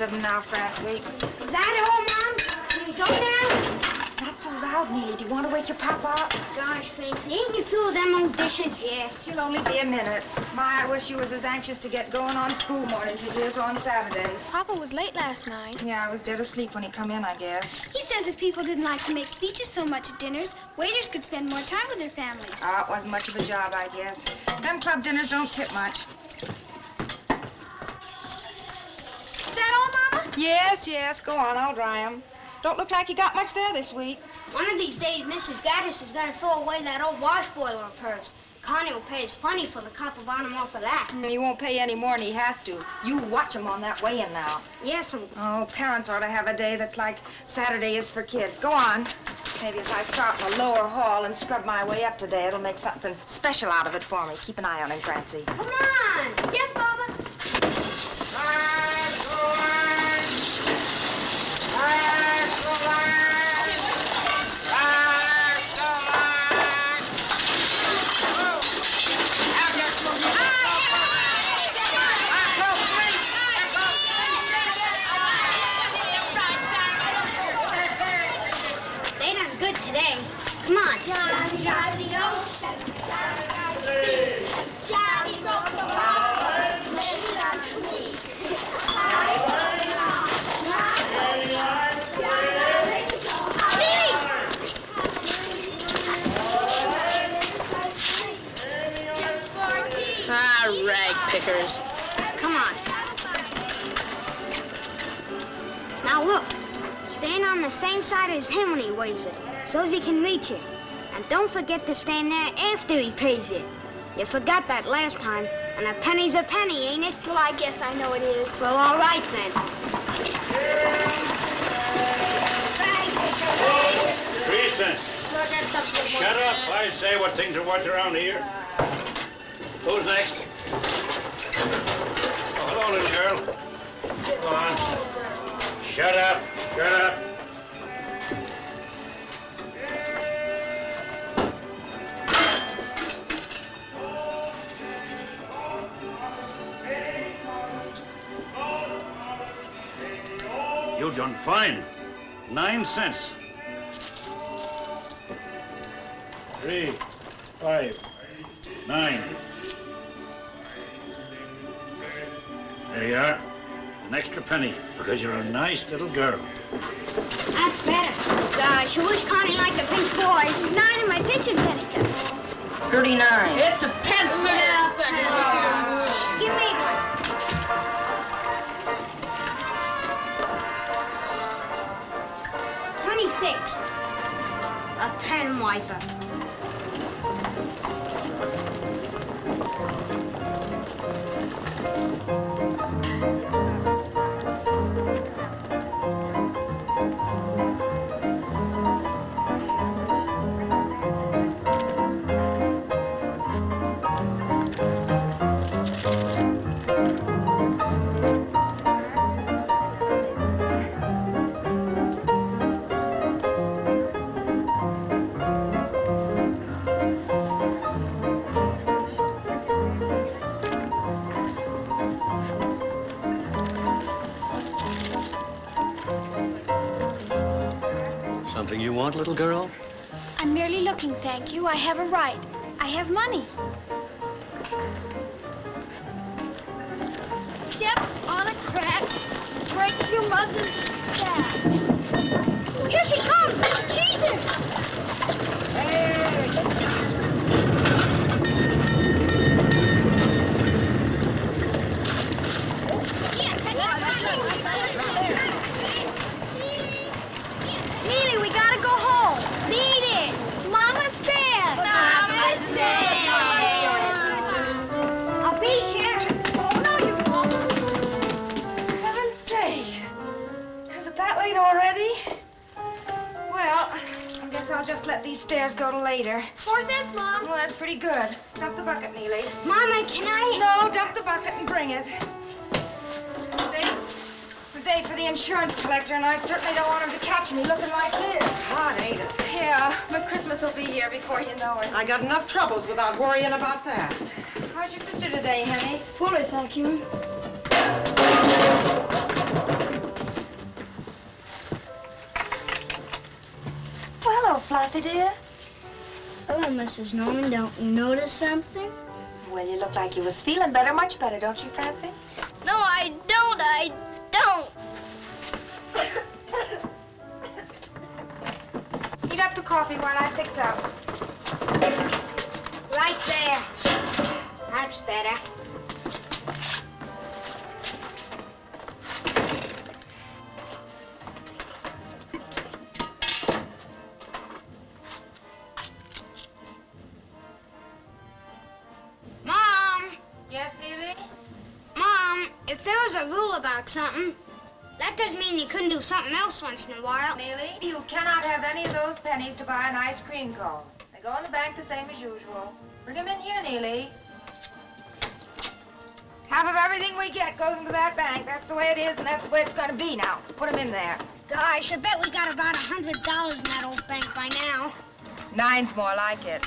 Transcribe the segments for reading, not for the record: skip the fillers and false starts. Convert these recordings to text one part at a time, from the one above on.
of them now, Francie. Is that all, Mom? Can we go now? Not so loud, Neely. Do you want to wake your papa up? Gosh, Francie, ain't you through with them old dishes here? She'll only be a minute. My, I wish you was as anxious to get going on school mornings as you is on Saturdays. Papa was late last night. Yeah, I was dead asleep when he come in, I guess. He says if people didn't like to make speeches so much at dinners, waiters could spend more time with their families. It wasn't much of a job, I guess. Them club dinners don't tip much. Is that all, Mama? Yes, yes. Go on, I'll dry 'em. Don't look like you got much there this week. One of these days, Mrs. Gaddis is going to throw away that old wash boiler of hers. Connie will pay us plenty for the copper bottom off of that. He won't pay any more than he has to. You watch him on that weighing now. Yes, Uncle. Oh, parents ought to have a day that's like Saturday is for kids. Go on. Maybe if I start in the lower hall and scrub my way up today, it'll make something special out of it for me. Keep an eye on him, Francie. Come on. Yes, Mama. They done good today. Come on. Johnny, Johnny, ocean. Johnny, broke the water. Rag pickers. Come on. Now look. Stand on the same side as him when he weighs it, so's he can reach it. And don't forget to stand there after he pays it. You forgot that last time, and a penny's a penny, ain't it? Well, I guess I know it is. Well, all right then. Teresa, shut up. I say what things are worth around here. Who's next? Oh, hello, little girl. Go on. Shut up. Shut up. You done fine. 9 cents. 3, 5, 9. There you are. An extra penny, because you're a nice little girl. That's better. Gosh, I wish Connie liked the pink boys. It's 9 in my pitching penny cup. 39. It's a pencil. Give me one. $26. A pen wiper. Something you want, little girl? I'm merely looking, thank you. I have a right. I have money. Step on a crack, break your mother's back. Here she comes! Cheese her! Neely, we gotta go home. Beat it! Mama said! Mama said! I'll beat you. Oh, no, you won't. Heaven's sake. Is it that late already? Well, I guess I'll just let these stairs go to later. 4 cents, Mom. Well, that's pretty good. Dump the bucket, Neely. Mama, can I? No, dump the bucket and bring it. Today's the day for the insurance collector, and I certainly don't want him to catch me looking like this. Hot, ain't it? Yeah, but Christmas will be here before you know it. I got enough troubles without worrying about that. How's your sister today, honey? Fully, thank you. Flossie, dear? Hello, Mrs. Nolan. Don't you notice something? Well, you look like you was feeling better, much better, don't you, Francie? No, I don't. I don't. Heat up the coffee while I fix up. Right there. That's better. Mom! Yes, Neely? Mom, if there was a rule about something, that doesn't mean you couldn't do something else once in a while. Neely, you cannot have any of those pennies to buy an ice cream cone. They go in the bank the same as usual. Bring them in here, Neely. Half of everything we get goes into that bank. That's the way it is, and that's the way it's going to be now. Put them in there. Gosh, I bet we got about $100 in that old bank by now. 9's more like it.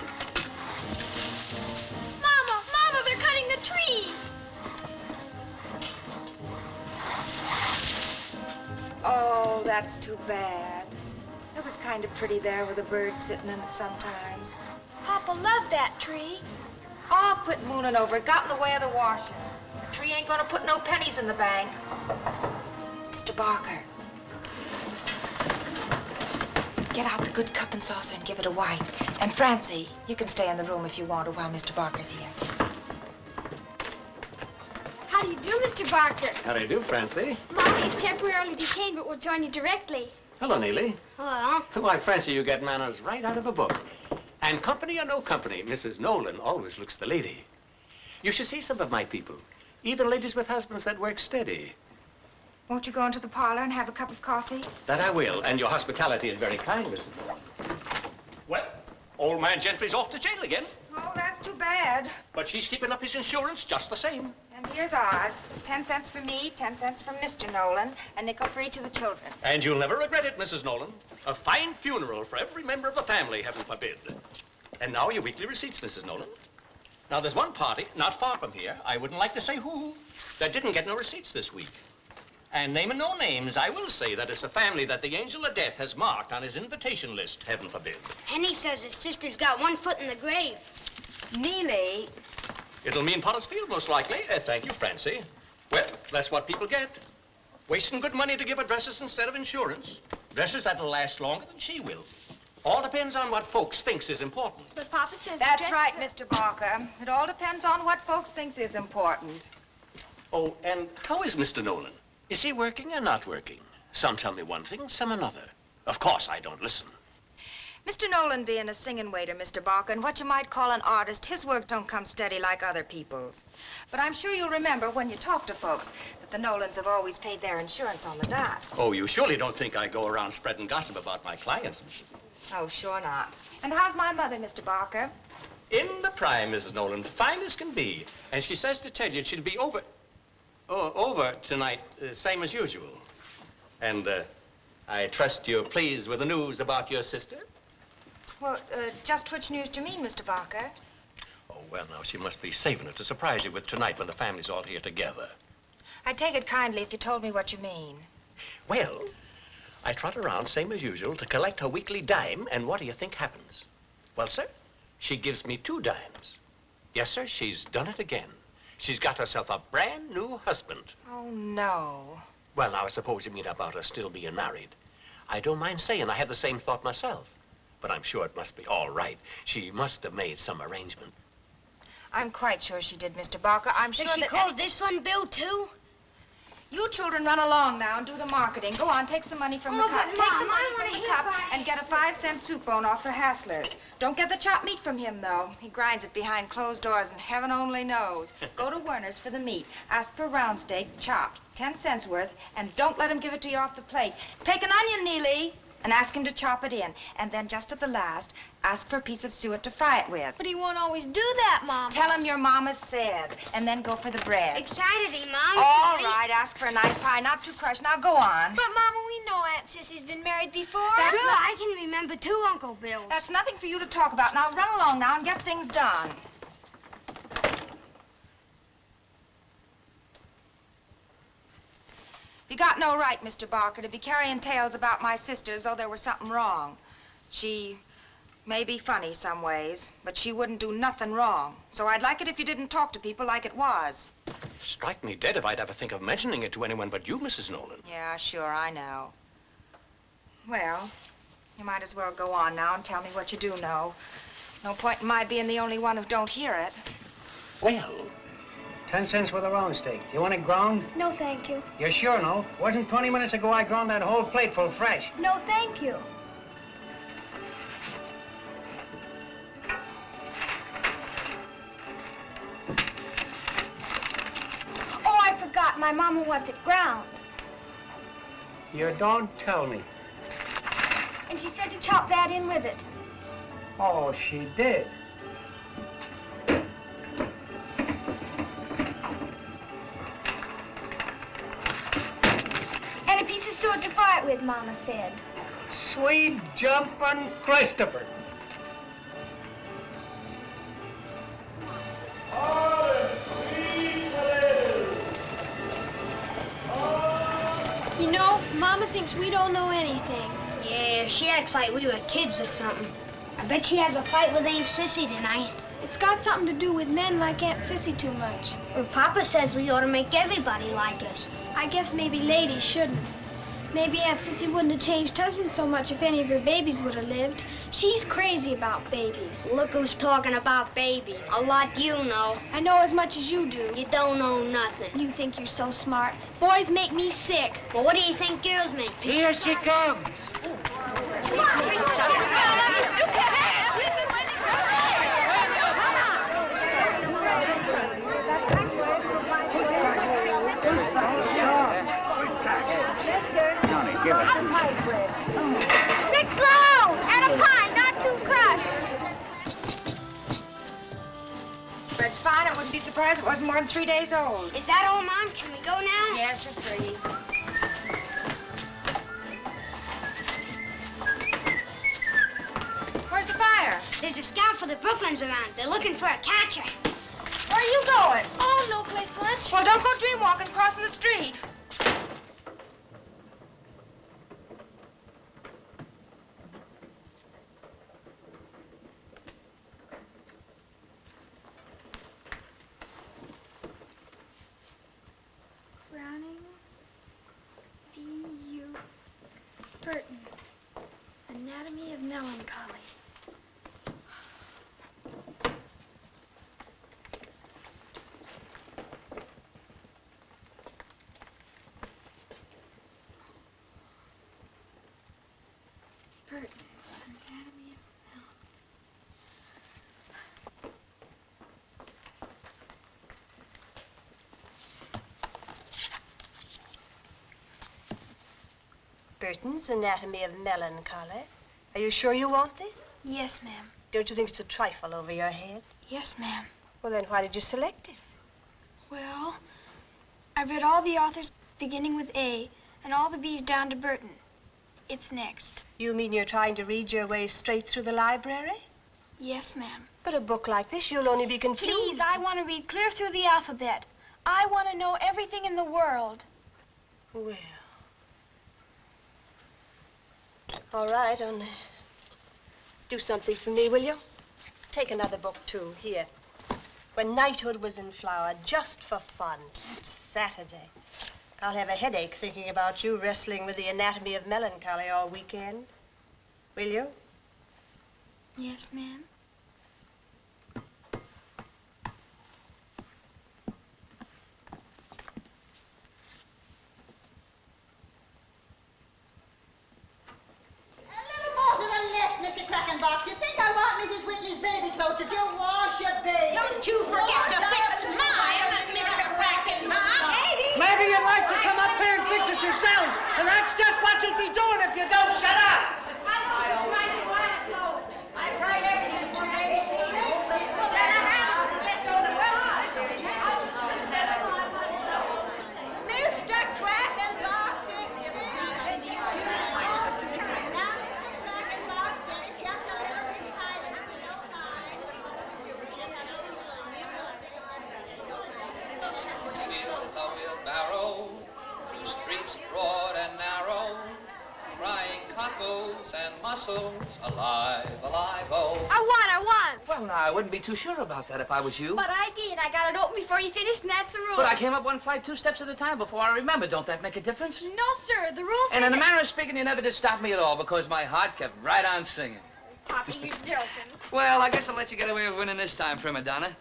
Mama, they're cutting the tree. Oh, that's too bad. It was kind of pretty there with a bird sitting in it sometimes. Papa loved that tree. Oh, quit mooning over it. Got in the way of the washing. The tree ain't gonna put no pennies in the bank. It's Mr. Barker. Get out the good cup and saucer and give it a wipe. And Francie, you can stay in the room if you want to while Mr. Barker's here. How do you do, Mr. Barker? How do you do, Francie? Mommy is temporarily detained, but will join you directly. Hello, Neely. Hello. Why, Francie, you get manners right out of a book. And company or no company, Mrs. Nolan always looks the lady. You should see some of my people. Even ladies with husbands that work steady. Won't you go into the parlor and have a cup of coffee? That I will, and your hospitality is very kind, Mrs. Nolan. Well, old man Gentry's off to jail again. Oh, that's too bad. But she's keeping up his insurance just the same. And here's ours. 10 cents for me, 10 cents for Mr. Nolan, a nickel for each of the children. And you'll never regret it, Mrs. Nolan. A fine funeral for every member of the family, heaven forbid. And now your weekly receipts, Mrs. Nolan. Now, there's one party, not far from here, I wouldn't like to say who, that didn't get no receipts this week. And naming no names, I will say that it's a family that the angel of death has marked on his invitation list, heaven forbid. Henny says his sister's got one foot in the grave. Neely. It'll mean Potter's Field, most likely. Thank you, Francie. Well, that's what people get. Wasting good money to give her dresses instead of insurance. Dresses that'll last longer than she will. All depends on what folks thinks is important. But Papa says That's right, Mr. Barker. It all depends on what folks thinks is important. Oh, and how is Mr. Nolan? Is he working or not working? Some tell me one thing, some another. Of course, I don't listen. Mr. Nolan being a singing waiter, Mr. Barker, and what you might call an artist, his work don't come steady like other people's. But I'm sure you'll remember when you talk to folks that the Nolans have always paid their insurance on the dot. Oh, you surely don't think I go around spreading gossip about my clients, Mrs. Oh, sure not. And how's my mother, Mr. Barker? In the prime, Mrs. Nolan, fine as can be. And she says to tell you she'll be over tonight, same as usual. And I trust you're pleased with the news about your sister? Well, just which news do you mean, Mr. Barker? Oh, well, now, she must be saving it to surprise you with tonight when the family's all here together. I'd take it kindly if you told me what you mean. Well, I trot around, same as usual, to collect her weekly dime, and what do you think happens? Well, sir, she gives me 2 dimes. Yes, sir, she's done it again. She's got herself a brand new husband. Oh, no. Well, now, I suppose you mean about her still being married. I don't mind saying I had the same thought myself. But I'm sure it must be all right. She must have made some arrangement. I'm quite sure she did, Mr. Barker. I'm sure Does she that... call this one Bill, too? You children run along now and do the marketing. Go on, take some money from the Oh, cup. but Take Mom, the money I from wanna the hear cup about it. and get a 5-cent soup bone off for Hassler's. Don't get the chopped meat from him, though. He grinds it behind closed doors, and heaven only knows. Go to Werner's for the meat. Ask for round steak, chopped, 10 cents worth, and don't let him give it to you off the plate. Take an onion, Neely, and ask him to chop it in. And then just at the last, ask for a piece of suet to fry it with. But he won't always do that, Mom. Tell him your mama said, and then go for the bread. Excitedly, Mom. All right, ask for a nice pie, not too crushed. Now go on. But, Mama, we know Aunt Sissy's been married before. Sure, I can remember 2 Uncle Bills. That's nothing for you to talk about. Now run along now and get things done. You got no right, Mr. Barker, to be carrying tales about my sister as though there was something wrong. She May be funny some ways, but she wouldn't do nothing wrong. So I'd like it if you didn't talk to people like it was. Strike me dead if I'd ever think of mentioning it to anyone but you, Mrs. Nolan. Yeah, sure, I know. Well, you might as well go on now and tell me what you do know. No point in my being the only one who don't hear it. Well, 10 cents worth of round steak. You want it ground? No, thank you. You're sure, no? Wasn't 20 minutes ago I ground that whole plate full fresh. No, thank you. Oh, I forgot. My mama wants it ground. You don't tell me. And she said to chop that in with it. Oh, she did. And a piece of suet to fry it with, Mama said. Sweet jumpin' Christopher. You know, Mama thinks we don't know anything. Yeah, she acts like we were kids or something. I bet she has a fight with Aunt Sissy tonight. It's got something to do with men like Aunt Sissy too much. Well, Papa says we ought to make everybody like us. I guess maybe ladies shouldn't. Maybe Aunt Sissy wouldn't have changed husbands so much if any of her babies would have lived. She's crazy about babies. Look who's talking about babies. A lot you know. I know as much as you do. You don't know nothing. You think you're so smart. Boys make me sick. Well, what do you think girls make? Here she comes. Give it. 6 loaves and a pie, not too crushed. Bread's fine. I wouldn't be surprised if it wasn't more than 3 days old. Is that all, Mom? Can we go now? Yes, you're free. Where's the fire? There's a scout for the Brooklyns around. They're looking for a catcher. Where are you going? Oh, no place lunch. Well, don't go dream walking crossing the street. Browning, D.U. Burton, Anatomy of Melancholy. Burton's Anatomy of Burton's Anatomy of Melancholy. Are you sure you want this? Yes, ma'am. Don't you think it's a trifle over your head? Yes, ma'am. Well, then why did you select it? Well, I read all the authors beginning with A and all the B's down to Burton. It's next. You mean you're trying to read your way straight through the library? Yes, ma'am. But a book like this, you'll only be confused. Please, I want to read clear through the alphabet. I want to know everything in the world. Well. All right, only do something for me, will you? Take another book, too. Here. When Knighthood Was in Flower, just for fun. It's Saturday. I'll have a headache thinking about you wrestling with the Anatomy of Melancholy all weekend. Will you? Yes, ma'am. You think I want Mrs. Whitley's baby clothes? Did you wash your baby? Don't you forget to fix mine, Mr. Brackenbach. Maybe you'd like to come up here and fix it yourselves, and that's just what you'll be doing if you don't shut up. I know it's nice and quiet clothes. I tried everything to bones and muscles, alive, alive, oh. I won. Well, now, I wouldn't be too sure about that if I was you. But I did. I got it open before you finished, and that's the rule. But I came up one flight 2 steps at a time before I remembered. Don't that make a difference? No, sir. The rules And say in a that- manner of speaking, you never did stop me at all because my heart kept right on singing. Papa, you're joking. Well, I guess I'll let you get away with winning this time, prima donna.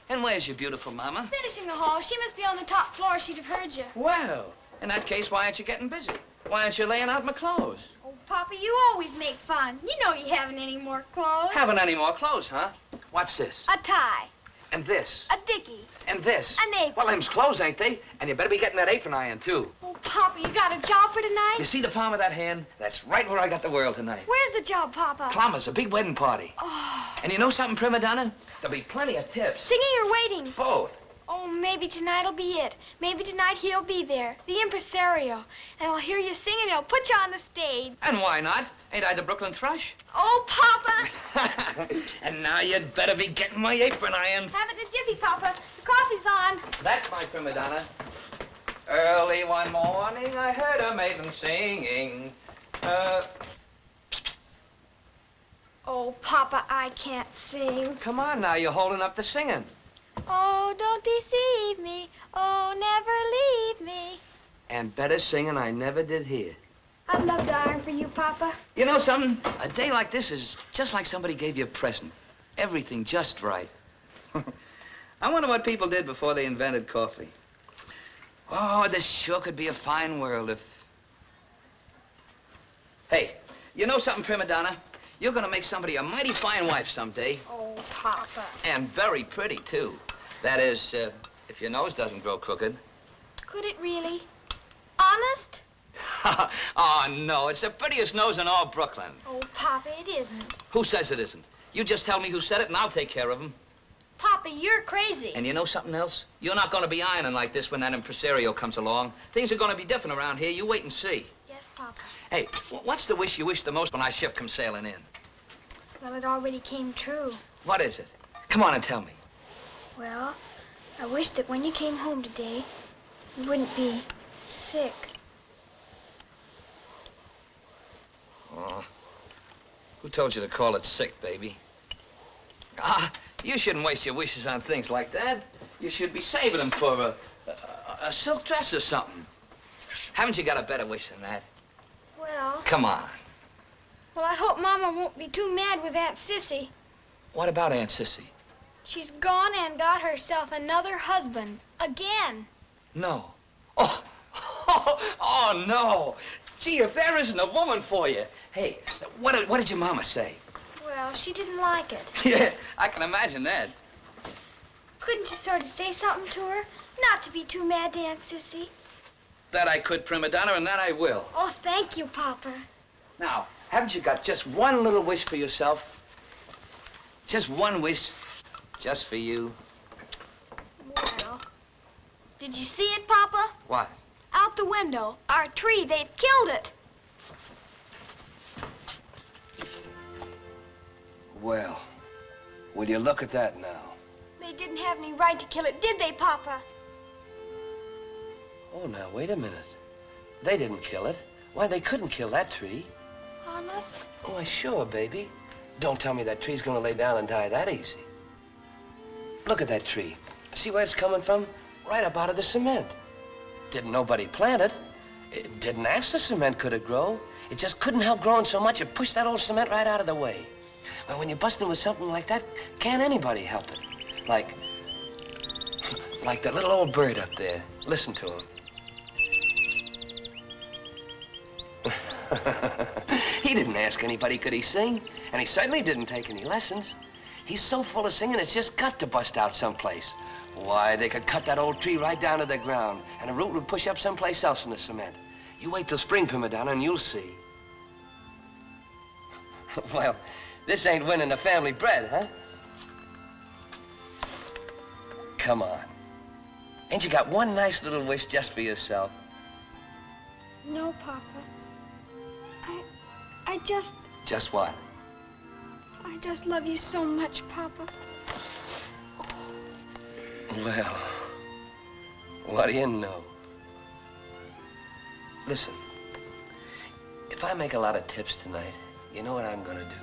And where's your beautiful mama? Finishing the hall. She must be on the top floor. She'd have heard you. Well, in that case, why aren't you getting busy? Why aren't you laying out my clothes? Oh, Papa, you always make fun. You know you haven't any more clothes. Haven't any more clothes, huh? What's this? A tie. And this? A dickie. And this? An apron. Well, them's clothes, ain't they? And you better be getting that apron iron, too. Oh, Papa, you got a job for tonight? You see the palm of that hand? That's right where I got the world tonight. Where's the job, Papa? Plumbers, a big wedding party. Oh. And you know something, prima donna? There'll be plenty of tips. Singing or waiting? Both. Oh, maybe tonight'll be it. Maybe tonight he'll be there, the impresario. And I'll hear you sing and he'll put you on the stage. And why not? Ain't I the Brooklyn Thrush? Oh, Papa! And now you'd better be getting my apron ironed. Have it in a jiffy, Papa. The coffee's on. That's my prima donna. Early one morning, I heard a maiden singing. Oh, Papa, I can't sing. Come on now, you're holding up the singing. Oh, don't deceive me. Oh, never leave me. And better singing I never did hear. I'd love to iron for you, Papa. You know something? A day like this is just like somebody gave you a present. Everything just right. I wonder what people did before they invented coffee. Oh, this sure could be a fine world if... Hey, you know something, prima donna? You're gonna make somebody a mighty fine wife someday. Oh, Papa. And very pretty, too. That is, if your nose doesn't grow crooked. Could it really? Honest? Oh, no, it's the prettiest nose in all Brooklyn. Oh, Papa, it isn't. Who says it isn't? You just tell me who said it, and I'll take care of him. Papa, you're crazy. And you know something else? You're not going to be ironing like this when that impresario comes along. Things are going to be different around here. You wait and see. Yes, Papa. Hey, what's the wish you wish the most when our ship comes sailing in? Well, it already came true. What is it? Come on and tell me. Well, I wish that when you came home today, you wouldn't be sick. Oh, who told you to call it sick, baby? Ah, you shouldn't waste your wishes on things like that. You should be saving them for a silk dress or something. Haven't you got a better wish than that? Well... Come on. Well, I hope Mama won't be too mad with Aunt Sissy. What about Aunt Sissy? She's gone and got herself another husband. Again. No. Oh, no. Gee, if there isn't a woman for you. Hey, what did your mama say? Well, she didn't like it. Yeah, I can imagine that. Couldn't you sort of say something to her? Not to be too mad to Aunt Sissy. That I could, prima donna, and that I will. Oh, thank you, Papa. Now, haven't you got just one little wish for yourself? Just one wish, just for you. Well, did you see it, Papa? What? Out the window. Our tree, they've killed it. Well, will you look at that now? They didn't have any right to kill it, did they, Papa? Oh, now, wait a minute. They didn't kill it. Why, they couldn't kill that tree. Honest? Why, sure, baby. Don't tell me that tree's gonna lay down and die that easy. Look at that tree. See where it's coming from? Right up out of the cement. Didn't nobody plant it. It didn't ask the cement could it grow. It just couldn't help growing so much it pushed that old cement right out of the way. Well, when you're busting with something like that, can't anybody help it? Like that little old bird up there. Listen to him. He didn't ask anybody could he sing, and he certainly didn't take any lessons. He's so full of singing, it's just got to bust out someplace. Why, they could cut that old tree right down to the ground, and a root would push up someplace else in the cement. You wait till spring, prima donna, and you'll see. Well, this ain't winning the family bread, huh? Come on. Ain't you got one nice little wish just for yourself? No, Papa. I just... Just what? I just love you so much, Papa. Well, what do you know? Listen, If I make a lot of tips tonight, you know what I'm gonna do?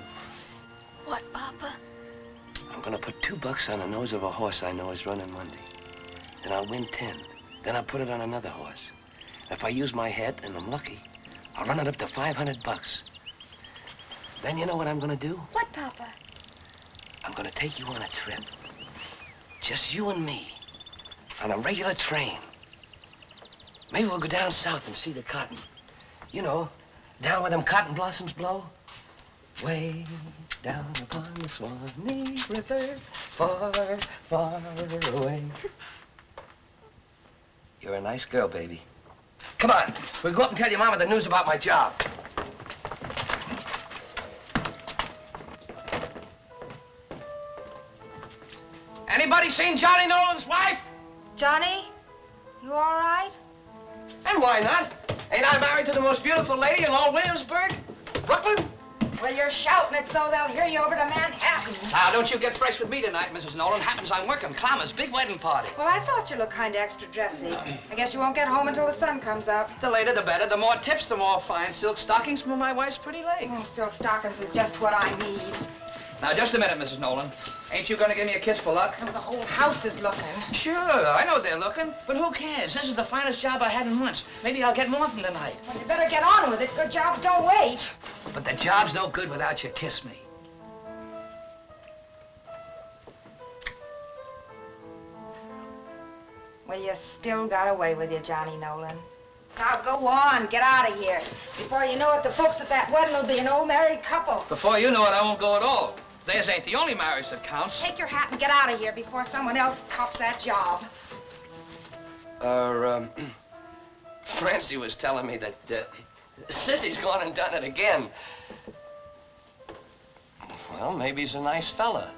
What, Papa? I'm gonna put $2 on the nose of a horse I know is running Monday. Then I'll win 10. Then I'll put it on another horse. If I use my head and I'm lucky, I'll run it up to $500. Then you know what I'm gonna do? What, Papa? I'm gonna take you on a trip. Just you and me. On a regular train. Maybe we'll go down south and see the cotton. You know, down where them cotton blossoms blow. Way down upon the Swanee River, far, far away. You're a nice girl, baby. Come on, we'll go up and tell your mama the news about my job. Anybody seen Johnny Nolan's wife? Johnny, you all right? And why not? Ain't I married to the most beautiful lady in all Williamsburg? Brooklyn? Well, you're shouting it so they'll hear you over to Manhattan. Now, don't you get fresh with me tonight, Mrs. Nolan. Happens I'm working Clammer's big wedding party. Well, I thought you looked kind of extra dressy. I guess you won't get home until the sun comes up. The later, the better. The more tips, the more fine silk stockings from my wife's pretty legs. Oh, silk stockings is just what I need. Now, just a minute, Mrs. Nolan. Ain't you gonna give me a kiss for luck? Oh, the whole house is looking. Sure, I know they're looking, but who cares? This is the finest job I had in months. Maybe I'll get more from tonight. Well, you better get on with it. Good jobs don't wait. But the job's no good without you kiss me. Well, you still got away with you, Johnny Nolan. Now, go on. Get out of here. Before you know it, the folks at that wedding will be an old married couple. Before you know it, I won't go at all. Theirs ain't the only marriage that counts. Take your hat and get out of here before someone else cops that job. Francie was telling me that Sissy's gone and done it again. Well, maybe he's a nice fella.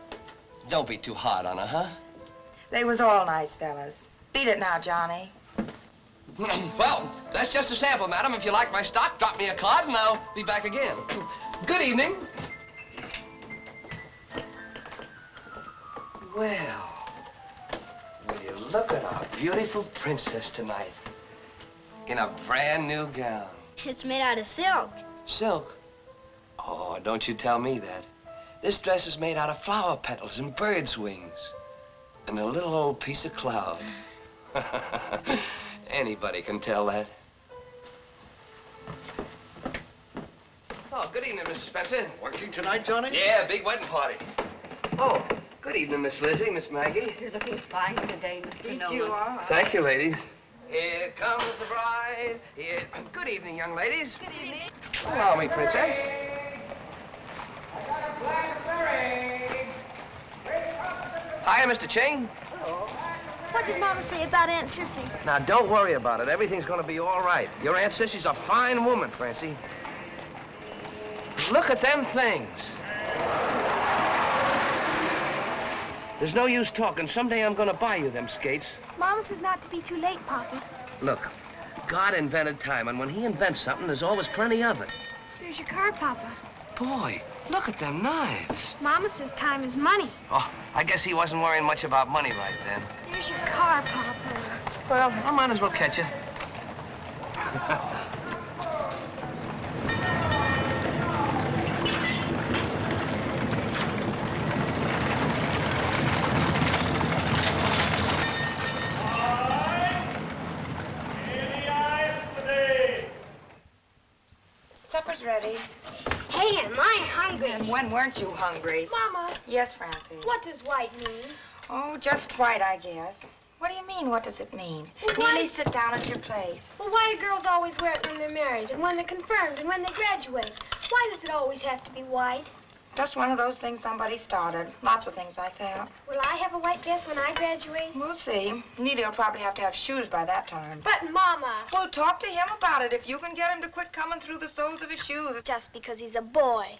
Don't be too hard on her, huh? They was all nice fellas. Beat it now, Johnny. Well, that's just a sample, madam. If you like my stock, drop me a card and I'll be back again. Good evening. Well, will you look at our beautiful princess tonight in a brand new gown. It's made out of silk. Silk? Oh, don't you tell me that. This dress is made out of flower petals and bird's wings and a little old piece of cloud. Anybody can tell that. Oh, good evening, Mr. Spencer. Working tonight, Johnny? Yeah, big wedding party. Oh, good evening, Miss Lizzie, Miss Maggie. You're looking fine today, Mr. Nolan. You are. Thank you, ladies. Here comes the bride. Here. Good evening, young ladies. Good evening. Allow me, princess. Hiya, Mr. Ching. Hello. What did Mama say about Aunt Sissy? Now, don't worry about it. Everything's going to be all right. Your Aunt Sissy's a fine woman, Francie. Look at them things. There's no use talking. Someday I'm going to buy you them skates. Mama says not to be too late, Papa. Look, God invented time, and when he invents something, there's always plenty of it. There's your car, Papa. Boy, look at them knives. Mama says time is money. Oh, I guess he wasn't worrying much about money right then. There's your car, Papa. Well, I might as well catch it. Supper's ready. Hey, am I hungry? And when weren't you hungry? Mama. Yes, Francie. What does white mean? Oh, just white, I guess. What do you mean, what does it mean? Well, why- Neely, sit down at your place. Well, why do girls always wear it when they're married, and when they're confirmed, and when they graduate? Why does it always have to be white? Just one of those things somebody started. Lots of things like that. Will I have a white dress when I graduate? We'll see. Neely will probably have to have shoes by that time. But, Mama. Well, talk to him about it. If you can get him to quit coming through the soles of his shoes. Just because he's a boy.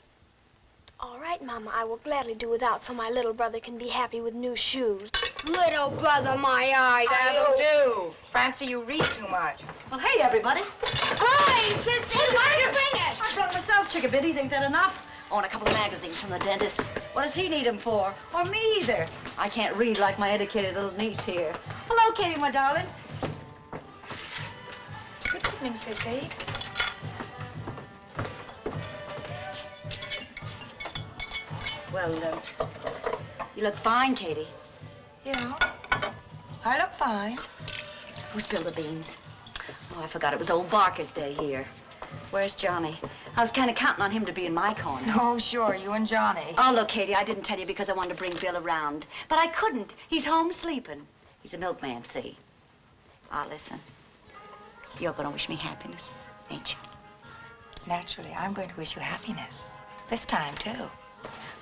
All right, Mama, I will gladly do without so my little brother can be happy with new shoes. Little brother, my eye. That'll do. Francie, you read too much. Well, hey, everybody. Hi, Sissy. Hey, Why why did you bring it? I brought myself chickabiddies. Ain't that enough? Oh, and a couple of magazines from the dentist. What does he need them for? Or me either. I can't read like my educated little niece here. Hello, Katie, my darling. Good evening, Sissy. Well, you look fine, Katie. Yeah, I look fine. Who spilled the beans? Oh, I forgot it was old Barker's day here. Where's Johnny? I was kind of counting on him to be in my corner. Oh, sure, you and Johnny. Oh, look, Katie, I didn't tell you because I wanted to bring Bill around. But I couldn't. He's home sleeping. He's a milkman, see? Ah, listen. You're going to wish me happiness, ain't you? Naturally, I'm going to wish you happiness. This time, too.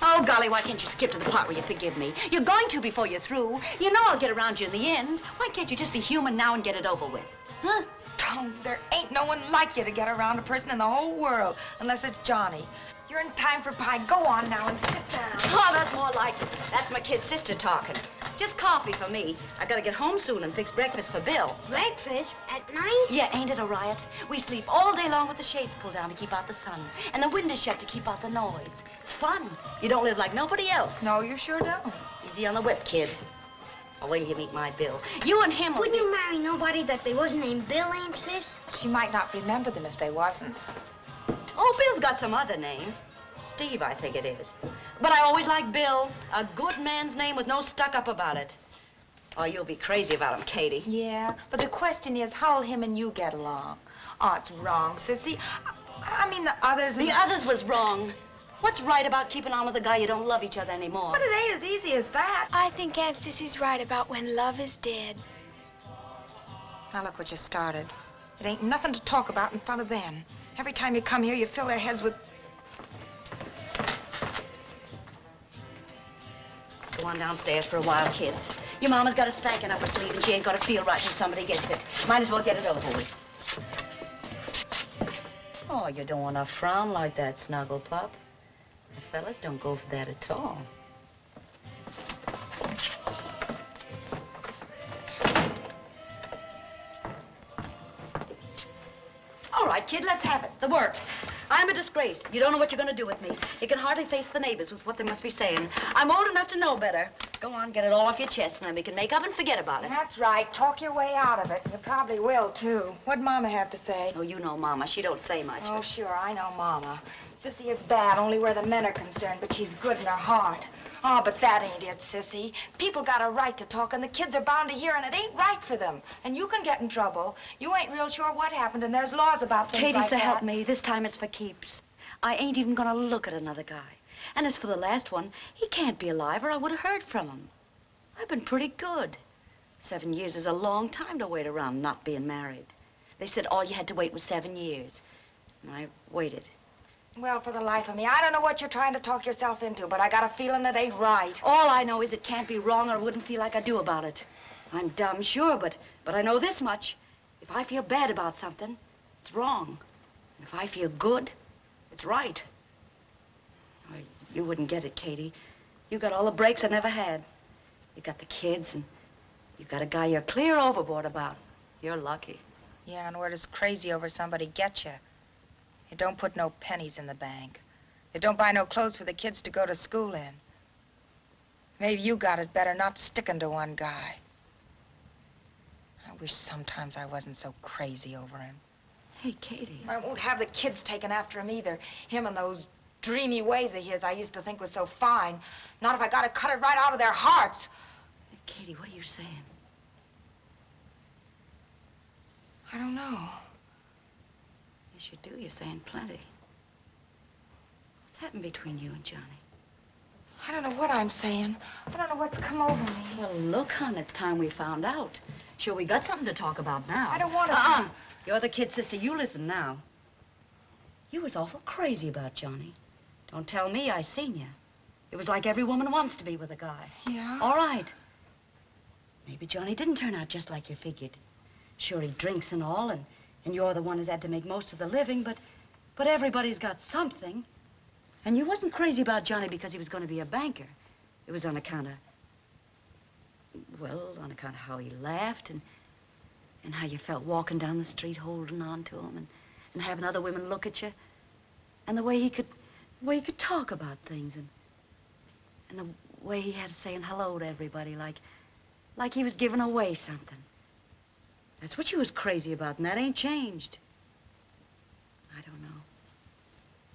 Oh, golly, why can't you skip to the part where you forgive me? You're going to before you're through. You know I'll get around you in the end. Why can't you just be human now and get it over with? Huh? Oh, there ain't no one like you to get around a person in the whole world, unless it's Johnny. You're in time for pie. Go on now and sit down. Oh, that's more like it. That's my kid sister talking. Just coffee for me. I gotta get home soon and fix breakfast for Bill. Breakfast? At night? Yeah, ain't it a riot? We sleep all day long with the shades pulled down to keep out the sun, and the windows shut to keep out the noise. It's fun. You don't live like nobody else. No, you sure don't. Easy on the whip, kid. I'll wait till you meet my Bill. You and him will Wouldn't you marry nobody that they wasn't named Bill, Aunt Sis? She might not remember them if they wasn't. Oh, Bill's got some other name. Steve, I think it is. But I always like Bill. A good man's name with no stuck-up about it. Oh, you'll be crazy about him, Katie. Yeah, but the question is, how'll him and you get along? Oh, it's wrong, Sissy. I mean, the others... The others was wrong. What's right about keeping on with a guy you don't love each other anymore? But it ain't as easy as that. I think Aunt Sissy's right about when love is dead. Now, look what you started. It ain't nothing to talk about in front of them. Every time you come here, you fill their heads with... Go on downstairs for a while, kids. Your mama's got a spanking up her sleeve, and she ain't gonna feel right when somebody gets it. Might as well get it over with. Oh, you don't want to frown like that, Snuggle Pup. The fellas don't go for that at all. All right, kid, let's have it. The works. I'm a disgrace. You don't know what you're going to do with me. You can hardly face the neighbors with what they must be saying. I'm old enough to know better. Go on, get it all off your chest, and then we can make up and forget about it. That's right. Talk your way out of it. You probably will, too. What'd Mama have to say? Oh, you know Mama. She don't say much. Oh, sure, I know Mama. Sissy is bad only where the men are concerned, but she's good in her heart. Oh, but that ain't it, Sissy. People got a right to talk, and the kids are bound to hear, and it ain't right for them. And you can get in trouble. You ain't real sure what happened, and there's laws about things Katie, like so that. help me. This time it's for keeps. I ain't even gonna look at another guy. And as for the last one, he can't be alive, or I would have heard from him. I've been pretty good. 7 years is a long time to wait around not being married. They said all you had to wait was 7 years. And I waited. Well, for the life of me, I don't know what you're trying to talk yourself into, but I got a feeling it ain't right. All I know is it can't be wrong, or I wouldn't feel like I do about it. I'm dumb, sure, but I know this much. If I feel bad about something, it's wrong. And if I feel good, it's right. Oh, you wouldn't get it, Katie. You got all the breaks I never had. You got the kids, and you got a guy you're clear overboard about. You're lucky. Yeah, and where does crazy over somebody get you? It don't put no pennies in the bank. It don't buy no clothes for the kids to go to school in. Maybe you got it better not sticking to one guy. I wish sometimes I wasn't so crazy over him. Hey, Katie. I won't have the kids taken after him either. Him and those dreamy ways of his I used to think was so fine. Not if I gotta cut it right out of their hearts. Hey, Katie, what are you saying? I don't know. Yes, you do. You're saying plenty. What's happened between you and Johnny? I don't know what I'm saying. I don't know what's come over me. Well, look, hon, it's time we found out. Sure, we got something to talk about now. I don't want to... You're the kid sister. You listen now. You was awful crazy about Johnny. Don't tell me I seen you. It was like every woman wants to be with a guy. Yeah? All right. Maybe Johnny didn't turn out just like you figured. Sure, he drinks and all, and you're the one who's had to make most of the living, but everybody's got something. And you wasn't crazy about Johnny because he was going to be a banker. It was on account of, well, on account of how he laughed and how you felt walking down the street holding on to him and having other women look at you. And the way he could talk about things and the way he had saying hello to everybody like he was giving away something. That's what you was crazy about, and that ain't changed. I don't know.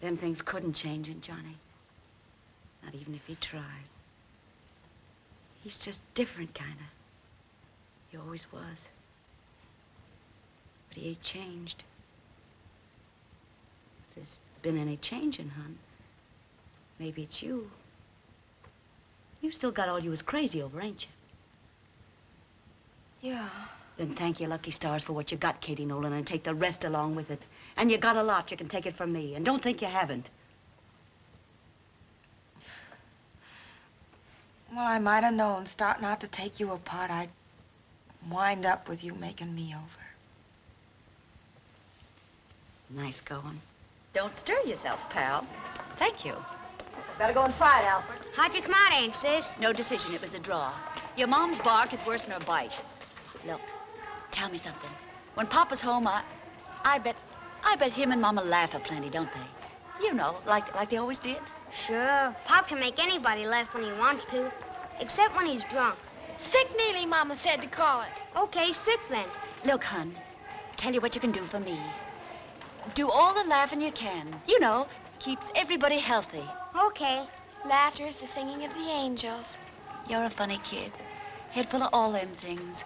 Them things couldn't change in Johnny. Not even if he tried. He's just different, kind of. He always was. But he ain't changed. If there's been any changing, hon, maybe it's you. You've still got all you was crazy over, ain't you? Yeah. Then thank your lucky stars for what you got, Katie Nolan, and take the rest along with it. And you got a lot. You can take it from me. And don't think you haven't. Well, I might have known, starting out to take you apart, I'd wind up with you making me over. Nice going. Don't stir yourself, pal. Thank you. Better go and try it, Alfred. How'd you come out, Aunt Sis? No decision. It was a draw. Your mom's bark is worse than her bite. Look, tell me something. When Papa's home, I bet him and Mama laugh aplenty, don't they? You know, like they always did. Sure. Pop can make anybody laugh when he wants to, except when he's drunk. Sick nearly, Mama said to call it. Okay, sick then. Look, hon, tell you what you can do for me. Do all the laughing you can. You know, keeps everybody healthy. Okay. Laughter is the singing of the angels. You're a funny kid. Head full of all them things.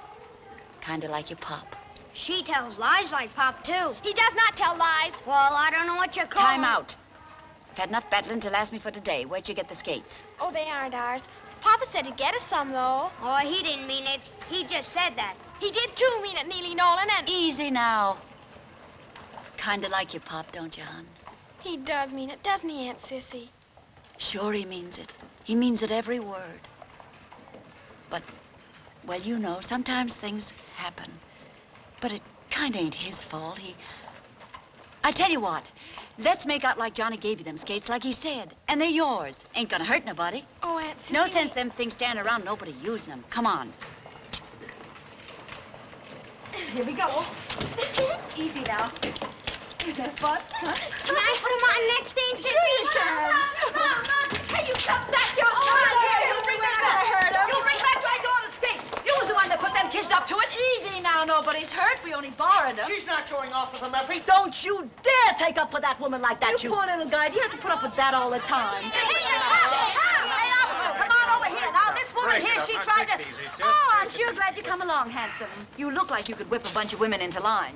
Kinda like your pop. She tells lies like Pop, too. He does not tell lies. Well, I don't know what you call Time out. I've had enough battling to last me for today. Where'd you get the skates? Oh, they aren't ours. Papa said he'd get us some, though. Oh, he didn't mean it. He just said that. He did, too, mean it, Neely Nolan, and... Easy now. Kinda like your pop, don't you, hon? He does mean it, doesn't he, Aunt Sissy? Sure he means it. He means it every word. But, well, you know, sometimes things happen. But it kinda ain't his fault. I tell you what, let's make out like Johnny gave you them skates like he said. And they're yours. Ain't gonna hurt nobody. Oh, Aunt Sissy... No sense them things standing around, nobody using them. Come on. Here we go. Easy now. Is that fun? Huh? Can I put him on next, Aunt Sissy? Sure you can. Mom, can you come back? You're You bring that back. You bring back my daughter's skates. You was the one that put them kids up to it. Easy now. Nobody's hurt. We only borrowed them. She's not going off with them, Effie. Don't you dare take up for that woman like that, you poor little guy. Do you have to put up with that all the time? Come on over here. Now, this woman here, she tried to... Oh, I'm sure glad you come along, handsome. You look like you could whip a bunch of women into line.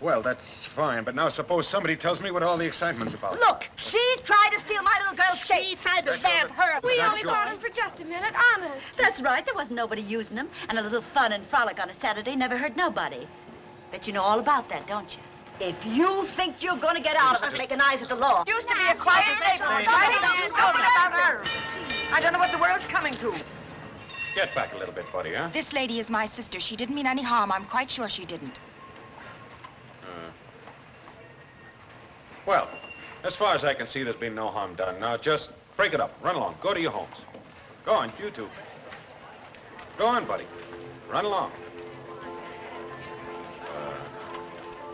Well, that's fine, but now suppose somebody tells me what all the excitement's about. Look, she tried to steal my little girl's skates. She tried to vamp her. We only bought them for just a minute, honest. That's right. There wasn't nobody using them. And a little fun and frolic on a Saturday never hurt nobody. Bet you know all about that, don't you? If you think you're going to get out of it making eyes at the law. Used to be a quiet neighbor. I don't know what the world's coming to. Get back a little bit, buddy, huh? This lady is my sister. She didn't mean any harm. I'm quite sure she didn't. Well, as far as I can see, there's been no harm done. Now, just break it up. Run along. Go to your homes. Go on, you two. Go on, buddy. Run along.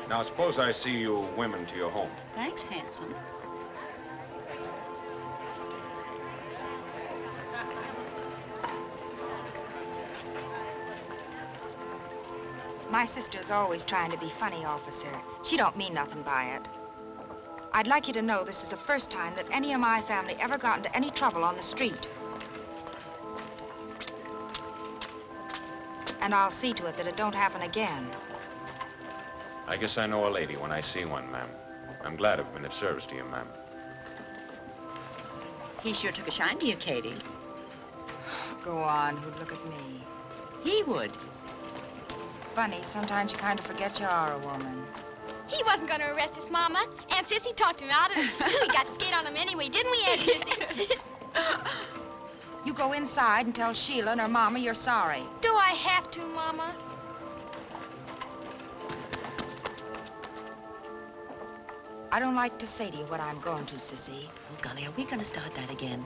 Now, suppose I see you women to your home. Thanks, handsome. My sister's always trying to be funny, officer. She don't mean nothing by it. I'd like you to know this is the first time that any of my family ever got into any trouble on the street. And I'll see to it that it don't happen again. I guess I know a lady when I see one, ma'am. I'm glad I've been of service to you, ma'am. He sure took a shine to you, Katie. Go on, who'd look at me? He would. Funny, sometimes you kind of forget you are a woman. He wasn't going to arrest us, Mama. Aunt Sissy talked him out of it. We got to skate on him anyway, didn't we, Aunt Sissy? You go inside and tell Sheila and her mama you're sorry. Do I have to, Mama? I don't like to say to you what I'm going to, Sissy. Oh, golly, are we going to start that again?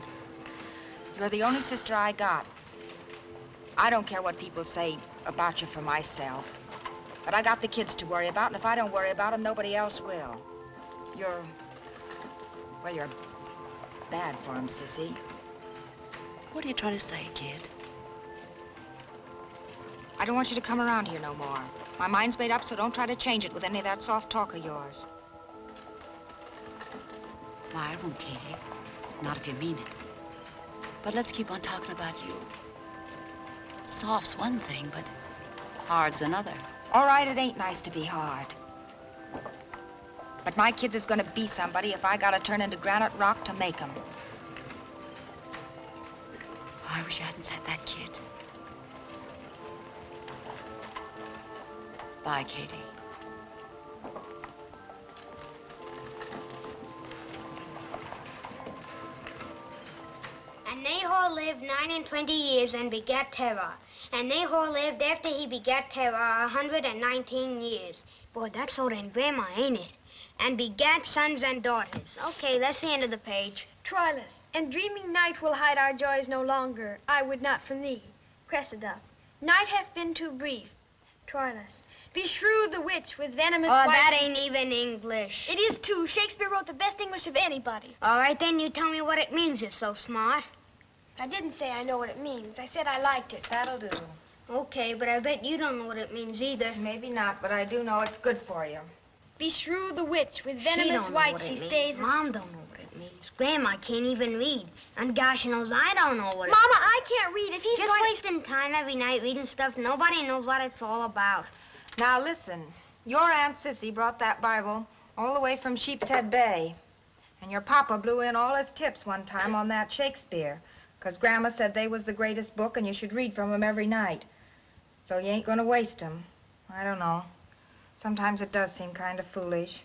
You're the only sister I got. I don't care what people say about you for myself. But I got the kids to worry about, and if I don't worry about them, nobody else will. You're bad for them, Sissy. What are you trying to say, kid? I don't want you to come around here no more. My mind's made up, so don't try to change it with any of that soft talk of yours. Why, I won't, Katie. Not if you mean it. But let's keep on talking about you. Soft's one thing, but hard's another. All right, it ain't nice to be hard. But my kids is gonna be somebody if I gotta turn into granite rock to make 'em. Oh, I wish I hadn't said that, kid. Bye, Katie. And Nahor lived 29 years and begat Terah. And Nahor lived after he begat Terah 119 years. Boy, that's older than Grandma, ain't it? And begat sons and daughters. Okay, that's the end of the page. Troilus, and dreaming night will hide our joys no longer. I would not from thee. Cressida, night hath been too brief. Troilus, beshrew the witch with venomous Oh, white... that ain't even English. It is too. Shakespeare wrote the best English of anybody. All right, then you tell me what it means. You're so smart. I didn't say I know what it means. I said I liked it. That'll do. Okay, but I bet you don't know what it means either. Maybe not, but I do know it's good for you. Beshrew the witch with She venomous don't know white what she it means. stays... Mom don't know what it means. Grandma can't even read. And gosh knows I don't know what it Mama, I can't read. If he's Just going... wasting time every night reading stuff nobody knows what it's all about. Now listen, your Aunt Sissy brought that Bible all the way from Sheepshead Bay. And your papa blew in all his tips one time on that Shakespeare, 'cause Grandma said they was the greatest book and you should read from 'em every night. So you ain't gonna waste 'em. I don't know. Sometimes it does seem kind of foolish.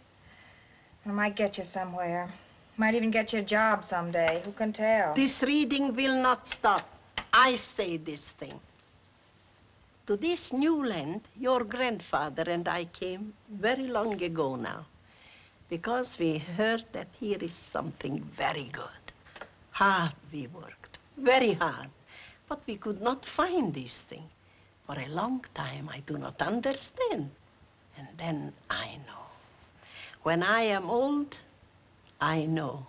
And it might get you somewhere. Might even get you a job someday. Who can tell? This reading will not stop. I say this thing. To this new land, your grandfather and I came very long ago now, because we heard that here is something very good. Hard we worked, very hard, but we could not find this thing. For a long time, I do not understand. And then I know. When I am old, I know.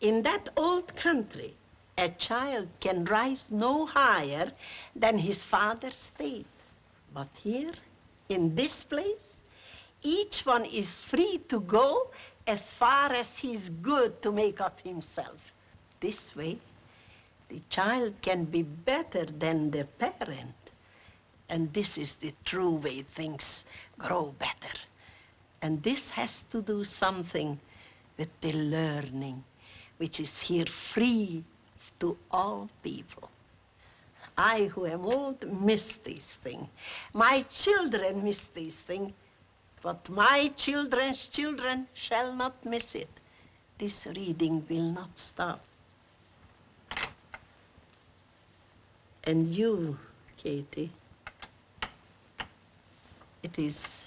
In that old country, a child can rise no higher than his father's state. But here, in this place, each one is free to go as far as he's good to make up himself. This way, the child can be better than the parent. And this is the true way things grow better. And this has to do something with the learning, which is here free to all people. I, who am old, miss this thing. My children miss this thing, but my children's children shall not miss it. This reading will not stop. And you, Katie, it is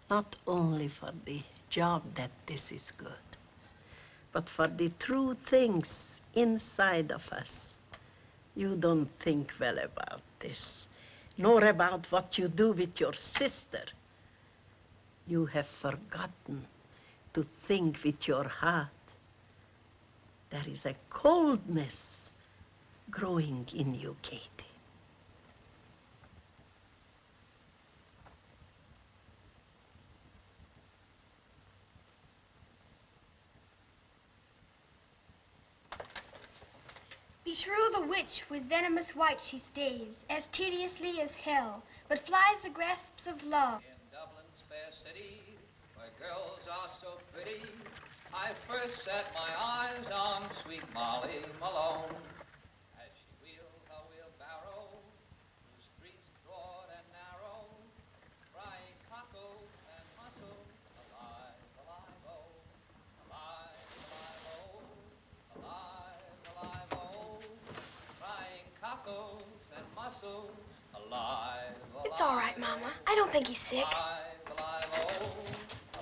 not only for the job that this is good, but for the true things inside of us. You don't think well about this, nor about what you do with your sister. You have forgotten to think with your heart. There is a coldness growing in you, Katie. Beshrew the witch with venomous white she stays, as tediously as hell, but flies the grasps of love. In Dublin's fair city, where girls are so pretty, I first set my eyes on sweet Molly Malone. As she wheeled her wheelbarrow through streets broad and narrow, crying cockles and mussels, alive, alive, oh, alive, alive, oh, alive, alive, oh, crying cockles and mussels, alive, alive. It's all right, Mama. I don't think he's sick. Alive, oh,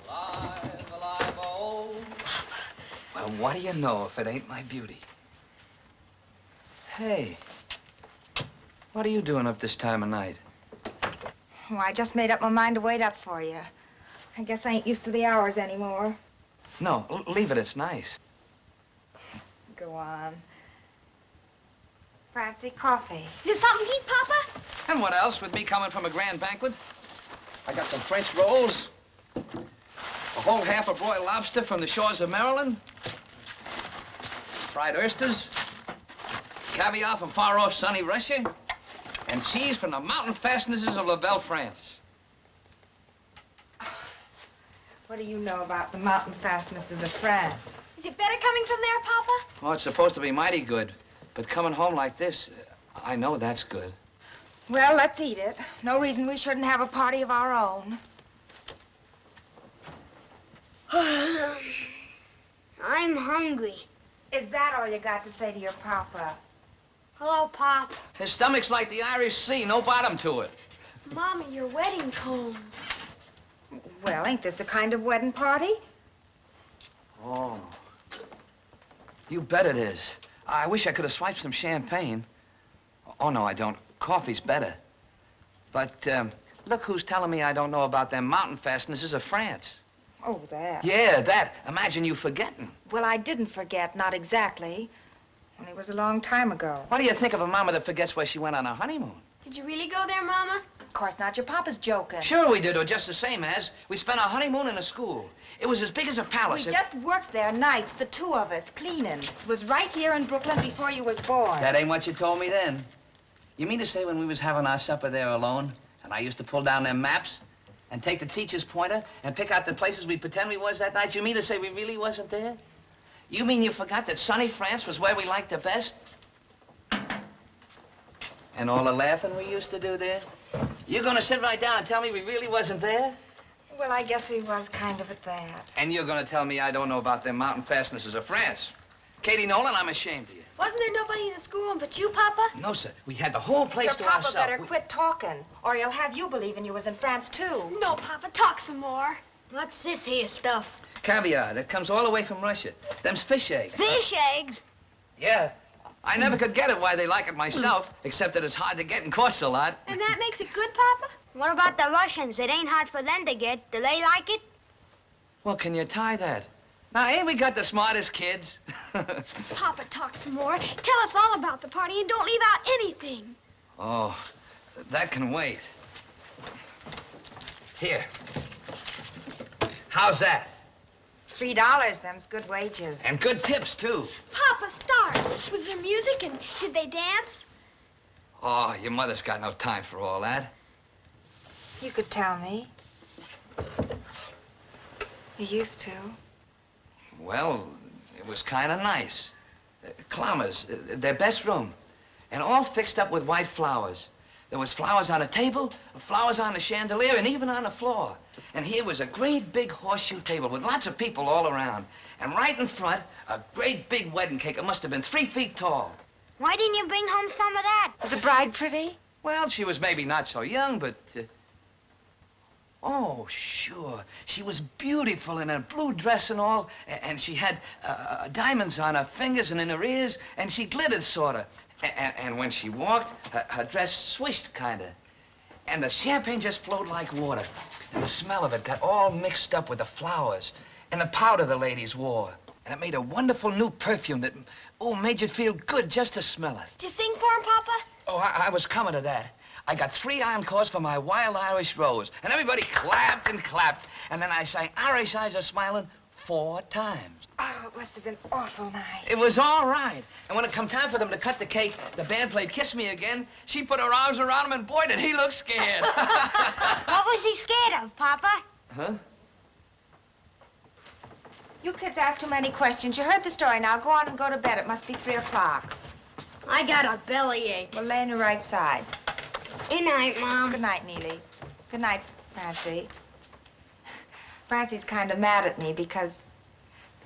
alive, alive, oh. Well, what do you know if it ain't my beauty? Hey, what are you doing up this time of night? Oh, I just made up my mind to wait up for you. I guess I ain't used to the hours anymore. No, leave it. It's nice. Go on. Francie, coffee. Is it something to eat, Papa? And what else with me coming from a grand banquet? I got some French rolls, a whole half a broiled lobster from the shores of Maryland, fried oysters, Caviar from far-off sunny Russia, and cheese from the mountain fastnesses of La Belle, France. What do you know about the mountain fastnesses of France? Is it better coming from there, Papa? Oh, it's supposed to be mighty good, but coming home like this, I know that's good. Well, let's eat it. No reason we shouldn't have a party of our own. I'm hungry. Is that all you got to say to your papa? Hello, Pop. His stomach's like the Irish Sea, no bottom to it. Mommy, your wedding comb. Well, ain't this a kind of wedding party? Oh. You bet it is. I wish I could have swiped some champagne. Oh, no, I don't. Coffee's better. But, look who's telling me I don't know about them mountain fastnesses of France. Oh, that. Yeah, that. Imagine you forgetting. Well, I didn't forget, not exactly. Only it was a long time ago. What do you think of a mama that forgets where she went on her honeymoon? Did you really go there, Mama? Of course not. Your papa's joking. Sure we did, or just the same as. We spent our honeymoon in a school. It was as big as a palace. We just worked there nights, the two of us, cleaning. It was right here in Brooklyn before you was born. That ain't what you told me then. You mean to say when we was having our supper there alone, and I used to pull down them maps and take the teacher's pointer and pick out the places we pretend we was that night, you mean to say we really wasn't there? You mean you forgot that sunny France was where we liked the best? And all the laughing we used to do there? You gonna sit right down and tell me we really wasn't there? Well, I guess we was kind of at that. And you're gonna tell me I don't know about them mountain fastnesses of France? Katie Nolan, I'm ashamed of you. Wasn't there nobody in the schoolroom but you, Papa? No, sir. We had the whole place Your to papa ourselves. better quit talking, or he'll have you believing you was in France, too. No, Papa, talk some more. What's this here stuff? Caviar that comes all the way from Russia. Them's fish eggs. Fish eggs? Yeah. I never could get it why they like it myself, except that it's hard to get and costs a lot. And that makes it good, Papa? What about the Russians? It ain't hard for them to get. Do they like it? Well, can you tie that? Now, ain't we got the smartest kids? Papa, talk some more. Tell us all about the party and don't leave out anything. Oh, that can wait. Here. How's that? $3, them's good wages. And good tips, too. Papa, start. Was there music and did they dance? Oh, your mother's got no time for all that. You could tell me. You used to. Well, it was kind of nice. Clamors, their best room. And all fixed up with white flowers. There was flowers on the table, flowers on the chandelier, and even on the floor. And here was a great big horseshoe table with lots of people all around. And right in front, a great big wedding cake. It must have been 3 feet tall. Why didn't you bring home some of that? Was the bride pretty? Well, she was maybe not so young, but... Oh, sure. She was beautiful in a blue dress and all, and she had diamonds on her fingers and in her ears, and she glittered, sort of. And when she walked, her dress swished, kind of. And the champagne just flowed like water. And the smell of it got all mixed up with the flowers and the powder the ladies wore. And it made a wonderful new perfume that, oh, made you feel good just to smell it. Did you sing for him, Papa? Oh, I was coming to that. I got 3 encores for my Wild Irish Rose, and everybody clapped and clapped. And then I sang Irish Eyes Are Smiling 4 times. Oh, it must have been awful nice. It was all right. And when it come time for them to cut the cake, the band played Kiss Me Again. She put her arms around him, and boy, did he look scared. What was he scared of, Papa? Huh? You kids ask too many questions. You heard the story. Now go on and go to bed. It must be 3 o'clock. I got a bellyache. Well, lay on your right side. Good night, Mom. Good night, Neely. Good night, Francie. Francie's kind of mad at me because,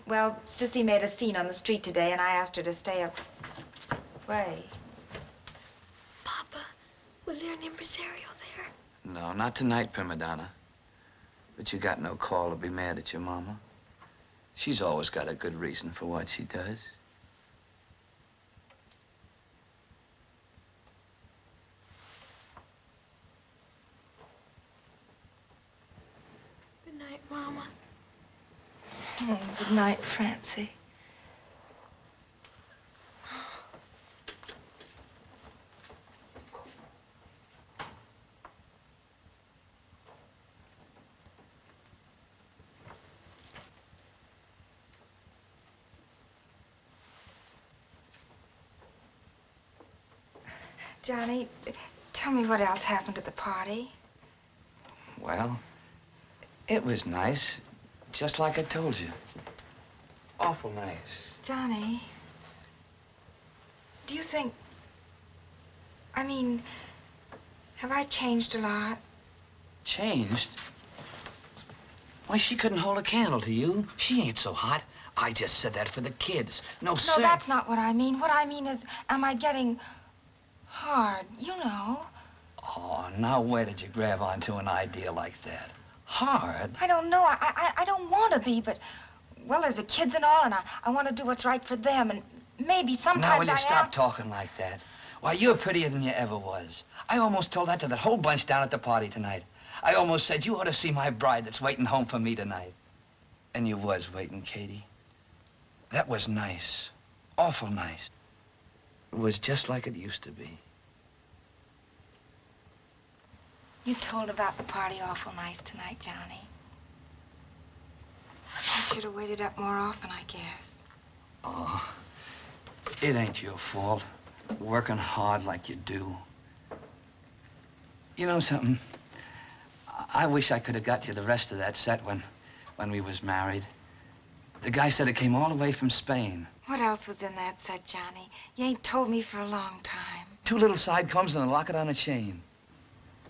well, Sissy made a scene on the street today, and I asked her to stay away. Papa, was there an impresario there? No, not tonight, prima donna. But you got no call to be mad at your mama. She's always got a good reason for what she does. Good night, Mama. Oh, good night, Francie. Johnny, tell me what else happened at the party. Well, it was nice, just like I told you. Awful nice. Johnny, do you think... I mean, have I changed a lot? Changed? Why, she couldn't hold a candle to you. She ain't so hot. I just said that for the kids. No, sir. No, that's not what I mean. What I mean is, am I getting hard? You know. Oh, now where did you grab onto an idea like that? Hard? I don't know. I don't want to be, but, well, there's the kids and all, and I want to do what's right for them, and maybe sometimes Now, will you I stop talking like that? Why, you're prettier than you ever was. I almost told that to that whole bunch down at the party tonight. I almost said, you ought to see my bride that's waiting home for me tonight. And you was waiting, Katie. That was nice. Awful nice. It was just like it used to be. You told about the party awful nice tonight, Johnny. I should have waited up more often, I guess. Oh, it ain't your fault. Working hard like you do. You know something? I wish I could have got you the rest of that set when we was married. The guy said it came all the way from Spain. What else was in that set, Johnny? You ain't told me for a long time. 2 little side combs and a locket on a chain.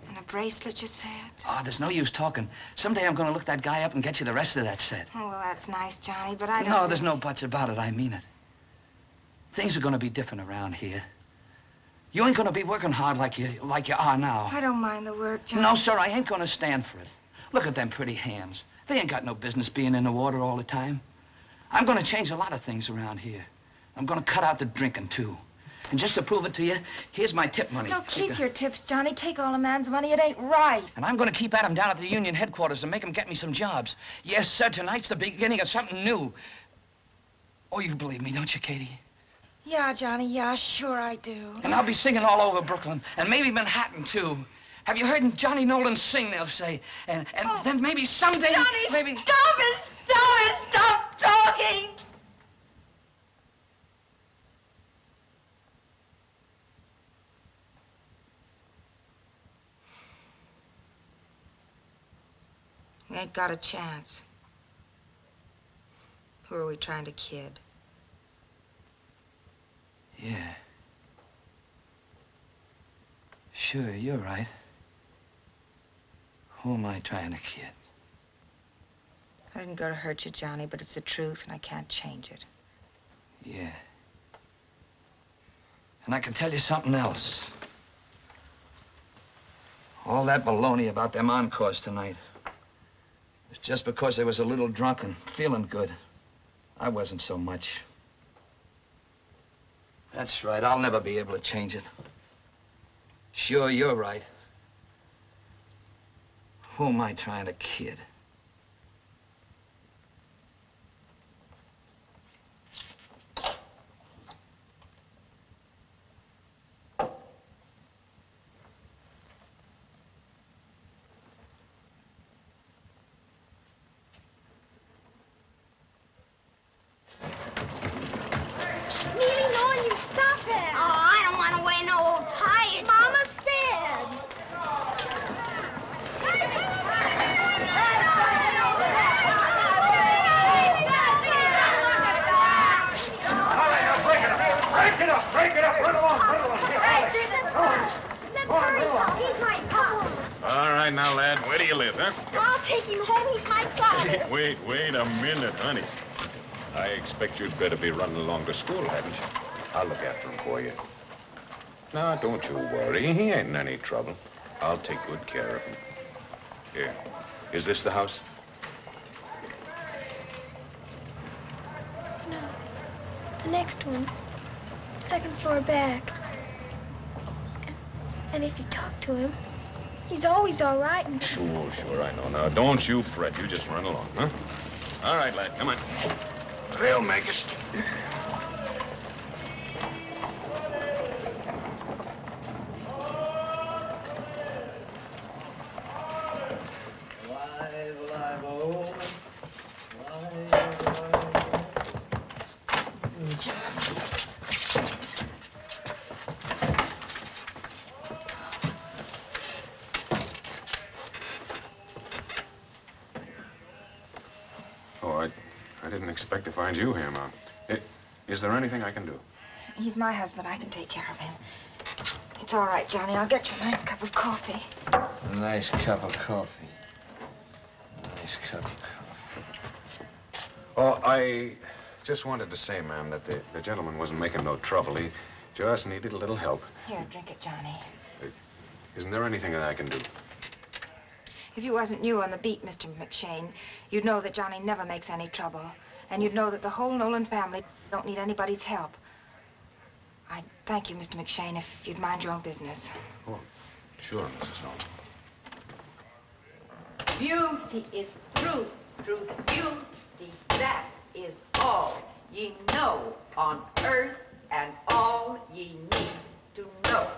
And a bracelet, you said? Oh, there's no use talking. Someday I'm gonna look that guy up and get you the rest of that set. Oh, well, that's nice, Johnny, but I don't... No, there's no buts about it. I mean it. Things are gonna be different around here. You ain't gonna be working hard like you are now. I don't mind the work, Johnny. No, sir, I ain't gonna stand for it. Look at them pretty hands. They ain't got no business being in the water all the time. I'm gonna change a lot of things around here. I'm gonna cut out the drinking, too. And just to prove it to you, here's my tip money. No, keep your tips, Johnny. Take all a man's money. It ain't right. And I'm gonna keep at him down at the union headquarters and make him get me some jobs. Yes, sir, tonight's the beginning of something new. Oh, you believe me, don't you, Katie? Yeah, Johnny, yeah, sure I do. And I'll be singing all over Brooklyn, and maybe Manhattan, too. Have you heard Johnny Nolan sing, they'll say. And then maybe someday... Johnny, maybe... stop it! Stop talking! We ain't got a chance. Who are we trying to kid? Yeah. Sure, you're right. Who am I trying to kid? I didn't go to hurt you, Johnny, but it's the truth, and I can't change it. Yeah. And I can tell you something else. All that baloney about them encores tonight. It's just because they was a little drunk and feeling good. I wasn't so much. That's right. I'll never be able to change it. Sure, you're right. Who am I trying to kid? Wait a minute, honey. I expect you'd better be running along to school, hadn't you? I'll look after him for you. No, don't you worry. He ain't in any trouble. I'll take good care of him. Here. Is this the house? No. The next one. Second floor back. And if you talk to him, he's always all right and... Sure, I know. Now, don't you fret. You just run along, huh? All right, lad, come on. They'll make it. Alive, oh. expect to find you here, Mom. Is there anything I can do? He's my husband. I can take care of him. It's all right, Johnny. I'll get you a nice cup of coffee. A nice cup of coffee. Nice cup of coffee. Oh, I just wanted to say, ma'am, that the gentleman wasn't making no trouble. He just needed a little help. Here, drink it, Johnny. Isn't there anything that I can do? If you wasn't new on the beat, Mr. McShane, you'd know that Johnny never makes any trouble. And you'd know that the whole Nolan family don't need anybody's help. I'd thank you, Mr. McShane, if you'd mind your own business. Oh, sure, Mrs. Nolan. Beauty is truth, truth, beauty, that is all ye know on earth and all ye need to know.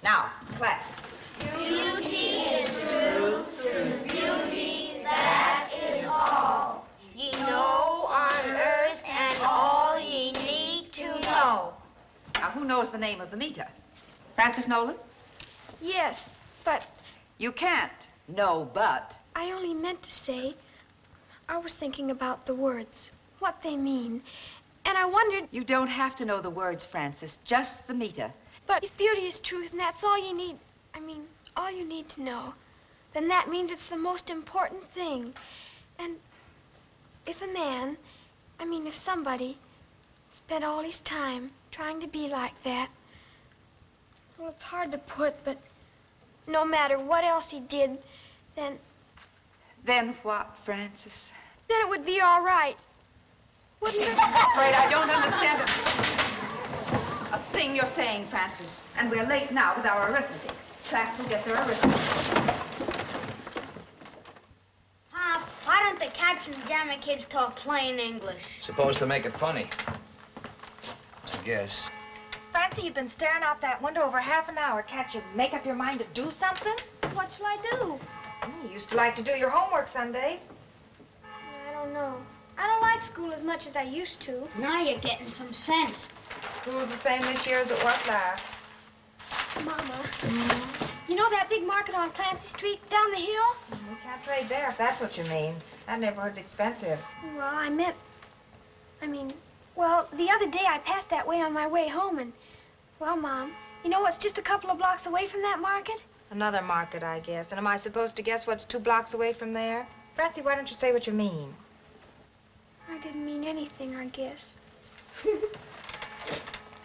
Now, class. Beauty is truth, truth, beauty, that is all ye know on earth and all ye need to know. Now, who knows the name of the meter? Francis Nolan? Yes, but... You can't. No, but. I only meant to say, I was thinking about the words, what they mean, and I wondered... You don't have to know the words, Francis, just the meter. But if beauty is truth and that's all you need, all you need to know, then that means it's the most important thing. And if a man, if somebody spent all his time trying to be like that, well, it's hard to put, but no matter what else he did, then... Then what, Francis? Then it would be all right. Wouldn't it? I'm afraid I don't understand a thing you're saying, Francis. And we're late now with our arithmetic. Class will get their arithmetic. Pop, why don't the Cats and Jammer kids talk plain English? Supposed to make it funny. I guess. Francie, you've been staring out that window over half an hour. Can't you make up your mind to do something? What shall I do? You used to like to do your homework Sundays. I don't know. I don't like school as much as I used to. Now you're getting some sense. School's the same this year as it was last. Mama, you know that big market on Clancy Street down the hill? We can't trade there if that's what you mean. That neighborhood's expensive. Well, well, the other day I passed that way on my way home and, well, Mom, you know what's just a couple of blocks away from that market? Another market, I guess. And am I supposed to guess what's 2 blocks away from there? Francie, why don't you say what you mean? I didn't mean anything, I guess.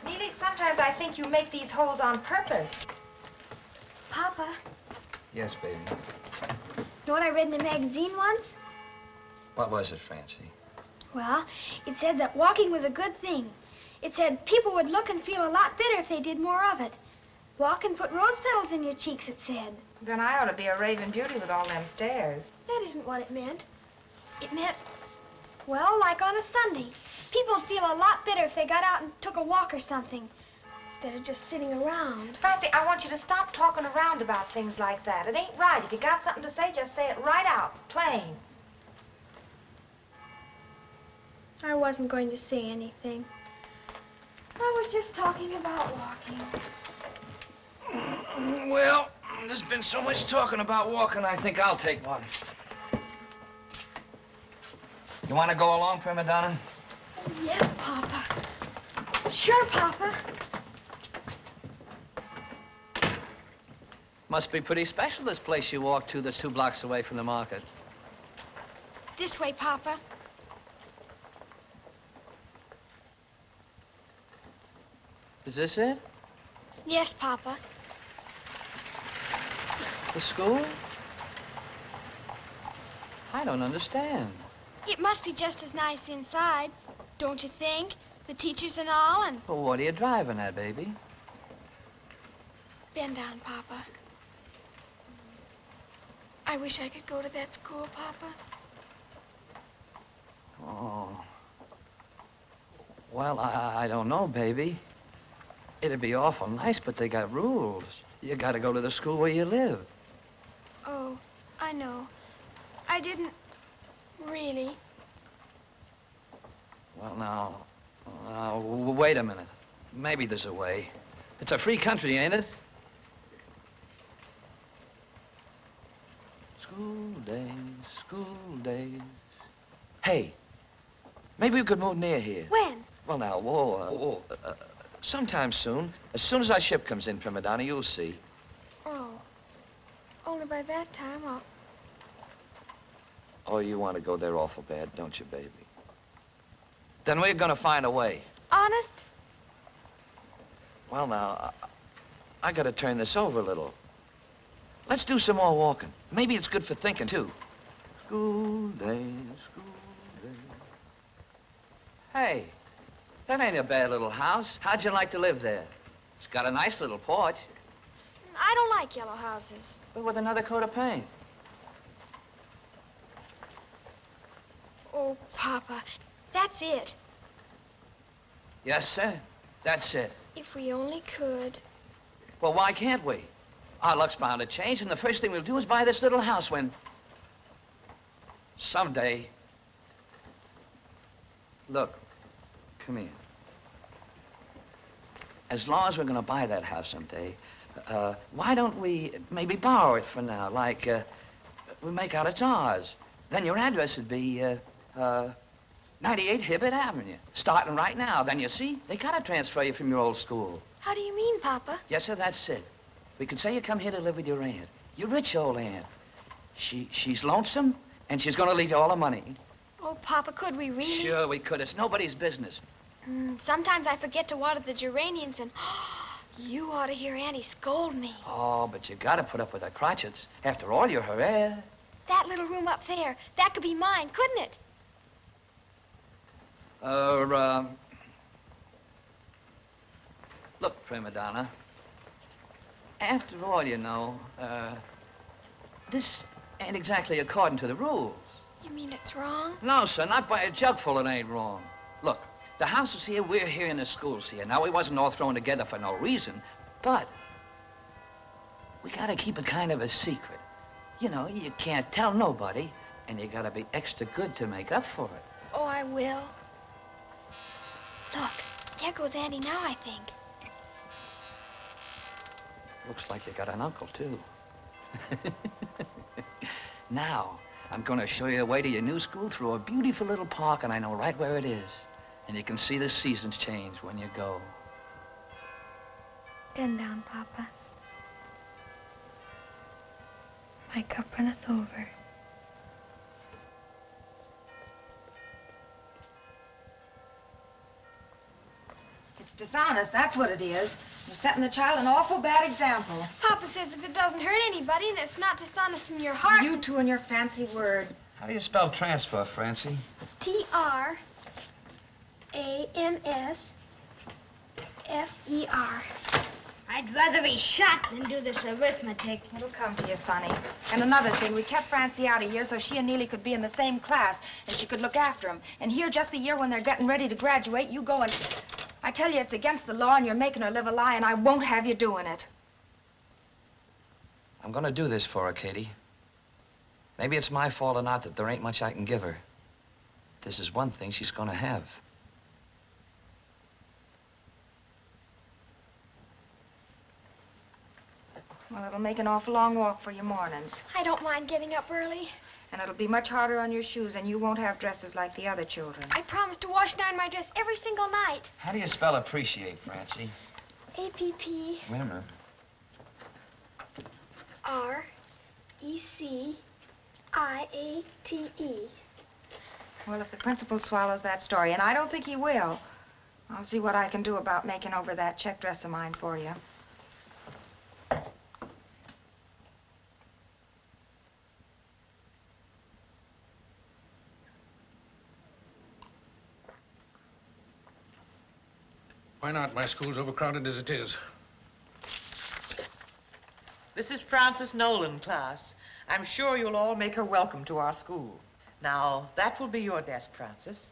Neely, sometimes I think you make these holes on purpose. Papa, Yes, baby. know what I read in a magazine once? What was it, Francie? Well, it said that walking was a good thing. It said people would look and feel a lot better if they did more of it. Walk and put rose petals in your cheeks, it said. Then I ought to be a raving beauty with all them stairs. That isn't what it meant. It meant, well, like on a Sunday. People would feel a lot better if they got out and took a walk or something, instead of just sitting around. Francie, I want you to stop talking around about things like that. It ain't right. If you got something to say, just say it right out, plain. I wasn't going to say anything. I was just talking about walking. Well, there's been so much talking about walking, I think I'll take one. You want to go along, Prima Donna? Yes, Papa. Sure, Papa. Must be pretty special, this place you walk to that's 2 blocks away from the market. This way, Papa. Is this it? Yes, Papa. The school? I don't understand. It must be just as nice inside, don't you think? The teachers and all, and... Well, what are you driving at, baby? Bend down, Papa. I wish I could go to that school, Papa. Oh. Well, I don't know, baby. It'd be awful nice, but they got rules. You gotta go to the school where you live. Oh, I know. I didn't really. Well, now, wait a minute. Maybe there's a way. It's a free country, ain't it? School days, school days. Hey, Maybe we could move near here. When? Well, now, sometime soon. As soon as our ship comes in, Prima Donna, you'll see. Oh. Only by that time, Oh, you want to go there awful bad, don't you, baby? Then we're going to find a way. Honest? Well, now, I got to turn this over a little. Let's do some more walking. Maybe it's good for thinking, too. School days, school days. Hey, that ain't a bad little house. How'd you like to live there? It's got a nice little porch. I don't like yellow houses. But with another coat of paint. Oh, Papa, that's it. Yes, sir. That's it. If we only could. Well, why can't we? Our luck's bound to change, and the first thing we'll do is buy this little house when... someday... Look, come here. As long as we're going to buy that house someday, why don't we maybe borrow it for now? Like, we make out it's ours. Then your address would be, 98 Hibbert Avenue, starting right now. Then, you see, they got to transfer you from your old school. How do you mean, Papa? Yes, sir, that's it. We could say you come here to live with your aunt. Your rich old aunt. She's lonesome, and she's going to leave you all the money. Oh, Papa, could we really? Sure we could. It's nobody's business. Sometimes I forget to water the geraniums, and you ought to hear Auntie scold me. Oh, but you got to put up with her crotchets. After all, you're her heir. That little room up there, that could be mine, couldn't it? Look, Prima Donna. After all, you know, this ain't exactly according to the rules. You mean it's wrong? No, sir, not by a jugful it ain't wrong. Look, the house is here, we're here, and the school's here. Now, we wasn't all thrown together for no reason, but we gotta keep it kind of a secret. You know, you can't tell nobody, and you gotta be extra good to make up for it. Oh, I will. Look, there goes Auntie now, I think. Looks like you got an uncle, too. Now, I'm gonna show you the way to your new school through a beautiful little park, and I know right where it is. And you can see the seasons change when you go. Bend down, Papa. My cup runneth over. It's dishonest, that's what it is. You're setting the child an awful bad example. Papa says if it doesn't hurt anybody and it's not dishonest in your heart... You two and your fancy words. How do you spell transfer, Francie? T-R-A-N-S-F-E-R. I'd rather be shot than do this arithmetic. It'll come to you, Sonny. And another thing, we kept Francie out a year so she and Neely could be in the same class and she could look after them. And here, just the year when they're getting ready to graduate, you go and... I tell you, it's against the law and you're making her live a lie, and I won't have you doing it. I'm gonna do this for her, Katie. Maybe it's my fault or not that there ain't much I can give her. This is one thing she's gonna have. Well, it'll make an awful long walk for your mornings. I don't mind getting up early. And it'll be much harder on your shoes, and you won't have dresses like the other children. I promise to wash down my dress every single night. How do you spell appreciate, Francie? A-P-P... Wait a minute. R-E-C-I-A-T-E. Well, if the principal swallows that story, and I don't think he will, I'll see what I can do about making over that check dress of mine for you. Why not? My school's overcrowded as it is. This is Francie Nolan, class. I'm sure you'll all make her welcome to our school. Now, that will be your desk, Frances.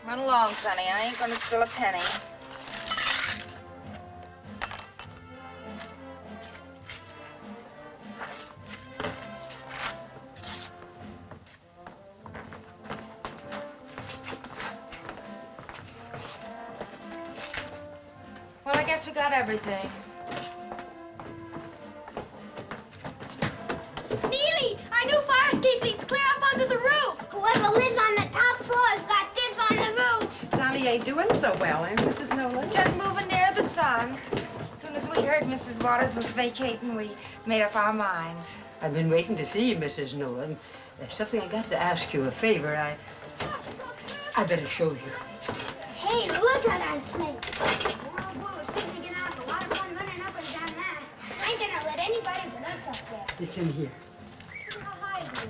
Run along, Sonny. I ain't gonna spill a penny. guess we got everything. Neely, our new fire escape leads clear up onto the roof. Whoever lives on the top floor has got this on the roof. Johnny ain't doing so well, eh, Mrs. Nolan? Just moving near the sun. As soon as we heard Mrs. Waters was vacating, we made up our minds. I've been waiting to see you, Mrs. Nolan. There's something I got to ask you a favor. I better show you. Hey, look at our snake. Oh, boy, we're soon to get out. A lot of fun running up and down that. I ain't gonna let anybody but us up there. It's in here. How high is it?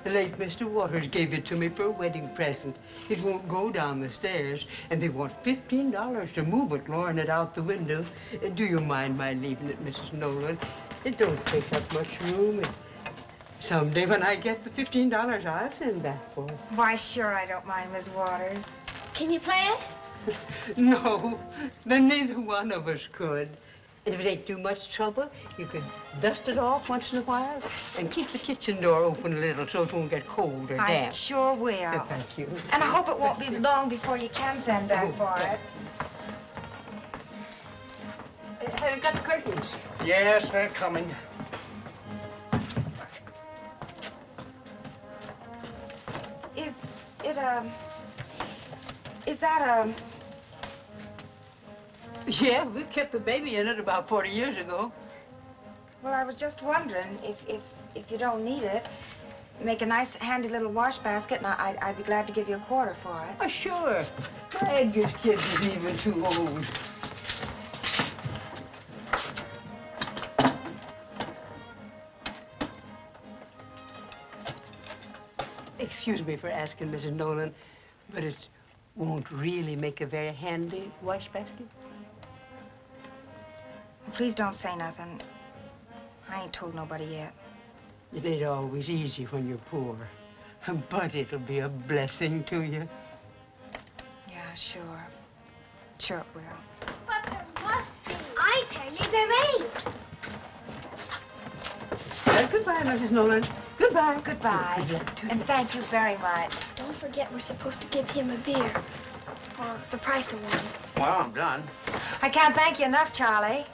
The late Mr. Waters gave it to me for a wedding present. It won't go down the stairs, and they want $15 to move it, lowering it out the window. Do you mind my leaving it, Mrs. Nolan? It don't take up much room. And someday when I get the $15, I'll send back for it. Why, sure I don't mind, Miss Waters. Can you play it? No, then neither one of us could. And if it ain't too much trouble, you could dust it off once in a while and keep the kitchen door open a little so it won't get cold or I damp. sure will. Thank you. And I hope it won't be long before you can send back for it. Have you got the curtains? Yes, they're coming. Is that Yeah, we kept the baby in it about 40 years ago. Well, I was just wondering if you don't need it, make a nice, handy little wash basket, and I'd be glad to give you a quarter for it. Oh, sure. My Edgar's kid isn't even too old. Excuse me for asking, Mrs. Nolan, but it won't really make a very handy wash basket? Please don't say nothing. I ain't told nobody yet. It ain't always easy when you're poor, but it'll be a blessing to you. Yeah, sure. Sure it will. But there must be. I tell you, there ain't. Goodbye, Mrs. Nolan. Goodbye. Goodbye. And thank you very much. Don't forget we're supposed to give him a beer. Or the price of one. Well, I'm done. I can't thank you enough, Charlie.